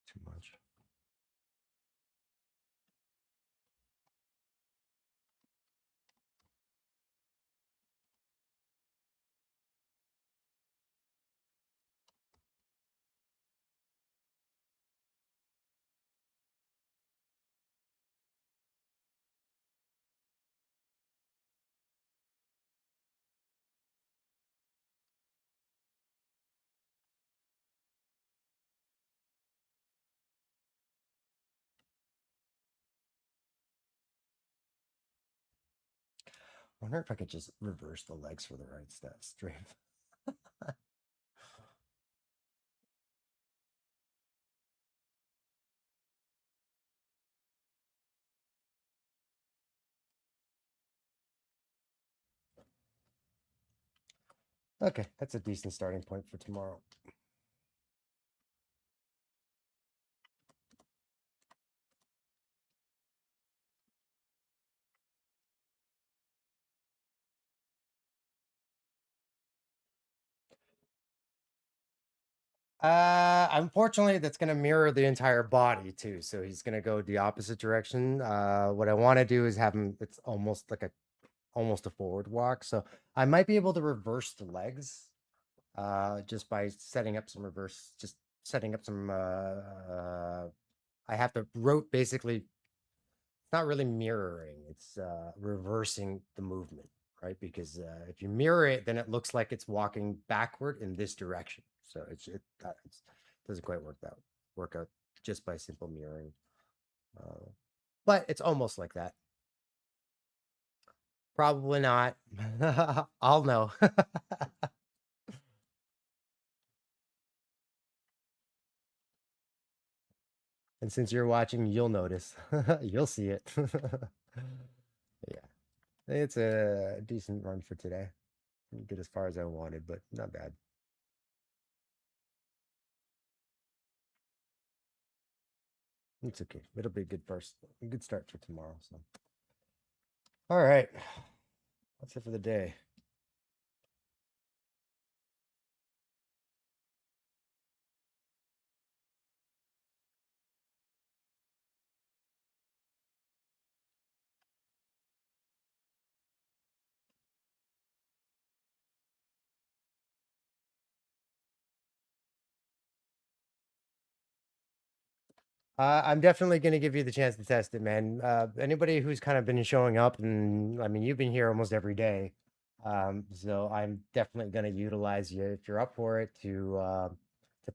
A: Too much. I wonder if I could just reverse the legs for the right step straight. Okay, that's a decent starting point for tomorrow. Unfortunately, that's gonna mirror the entire body too. So he's gonna go the opposite direction. What I want to do is have him. It's almost a forward walk. So I might be able to reverse the legs, just by setting up some. I have to rote basically. It's not really mirroring. It's reversing the movement. right? Because if you mirror it, then it looks like it's walking backward in this direction. So it doesn't quite work out just by simple mirroring. Uh, but it's almost like that. Probably not. I'll know. And since you're watching, you'll notice. You'll see it. Yeah, it's a decent run for today. Didn't get as far as I wanted, but not bad. It's okay. It'll be a good start for tomorrow. So, all right, that's it for the day. I'm definitely going to give you the chance to test it, man. Anybody who's kind of been showing up, and I mean, you've been here almost every day, so I'm definitely going to utilize you if you're up for it to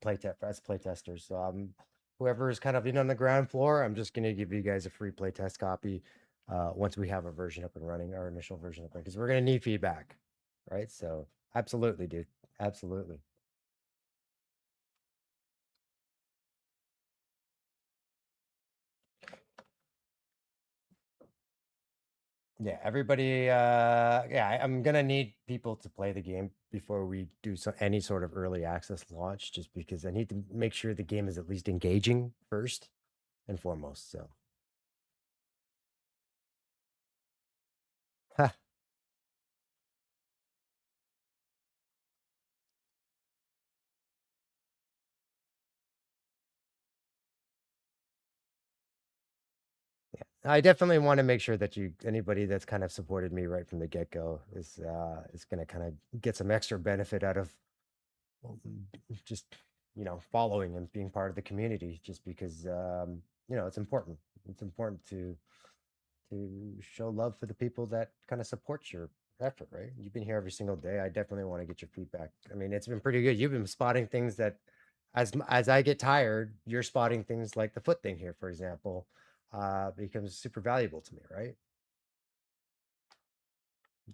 A: play test as play testers. So whoever is kind of in on the ground floor, I'm just going to give you guys a free play test copy once we have a version up and running, our initial version up and running, because we're going to need feedback, right? So absolutely, dude, absolutely. Yeah, everybody, yeah, I'm gonna need people to play the game before we do any sort of early access launch, just because I need to make sure the game is at least engaging first and foremost. So, ha, I definitely want to make sure that anybody that's kind of supported me right from the get-go is gonna kind of get some extra benefit out of well, just following and being part of the community, just because it's important. It's important to show love for the people that kind of support your effort, right? You've been here every single day. I definitely want to get your feedback. I mean, it's been pretty good. You've been spotting things that as I get tired, you're spotting things like the foot thing here, for example, becomes super valuable to me, right?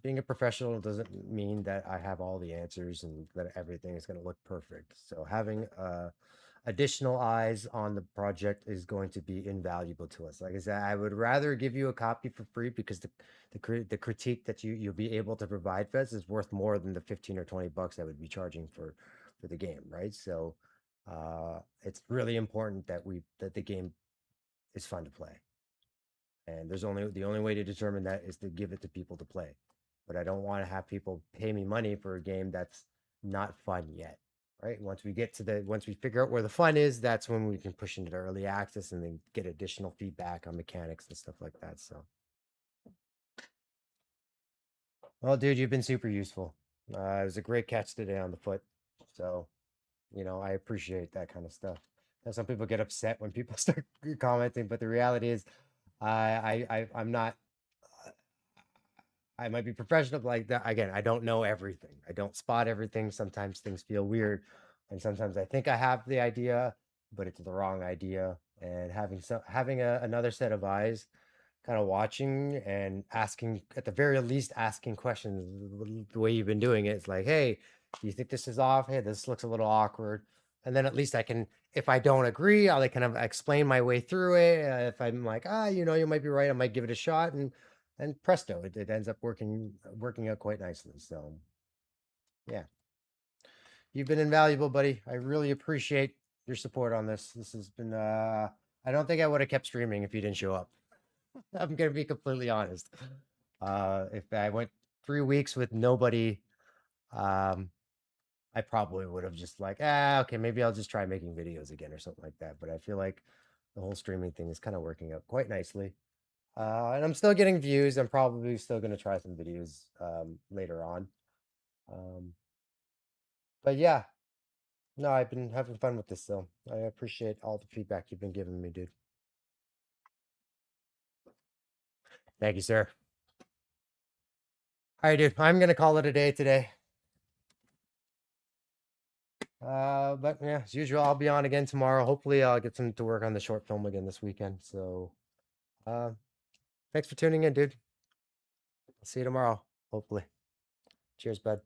A: Being a professional doesn't mean that I have all the answers and that everything is going to look perfect. So having additional eyes on the project is going to be invaluable to us. Like I said, I would rather give you a copy for free because the critique that you'll be able to provide for us is worth more than the 15 or 20 bucks I would be charging for the game, right? So it's really important that the game is fun to play. And the only way to determine that is to give it to people to play. But I don't want to have people pay me money for a game that's not fun yet. Right. Once we figure out where the fun is, that's when we can push into the early access and then get additional feedback on mechanics and stuff like that. So, well, dude, you've been super useful. It was a great catch today on the foot. So, I appreciate that kind of stuff. Now, some people get upset when people start commenting, but the reality is, I'm not. I might be professional, but like that again. I don't know everything. I don't spot everything. Sometimes things feel weird, and sometimes I think I have the idea, but it's the wrong idea. And having another set of eyes, kind of watching and asking, at the very least, asking questions the way you've been doing it. It's like, hey, do you think this is off? Hey, this looks a little awkward. And then at least I can, if I don't agree, I'll like kind of explain my way through it. If I'm like, you might be right, I might give it a shot, and presto, it ends up working out quite nicely. So yeah, you've been invaluable, buddy. I really appreciate your support on this. This has been I don't think I would have kept streaming if you didn't show up. I'm gonna be completely honest. If I went 3 weeks with nobody, um, I probably would have just like, okay, maybe I'll just try making videos again or something like that. But I feel like the whole streaming thing is kind of working out quite nicely. And I'm still getting views. I'm probably still gonna try some videos later on. Um, but yeah, no, I've been having fun with this, so I appreciate all the feedback you've been giving me, dude. Thank you, sir. All right, dude. I'm gonna call it a day today. But yeah, as usual, I'll be on again tomorrow. Hopefully, I'll get some to work on the short film again this weekend. So, uh, thanks for tuning in, dude. I'll see you tomorrow. Hopefully. Cheers, bud.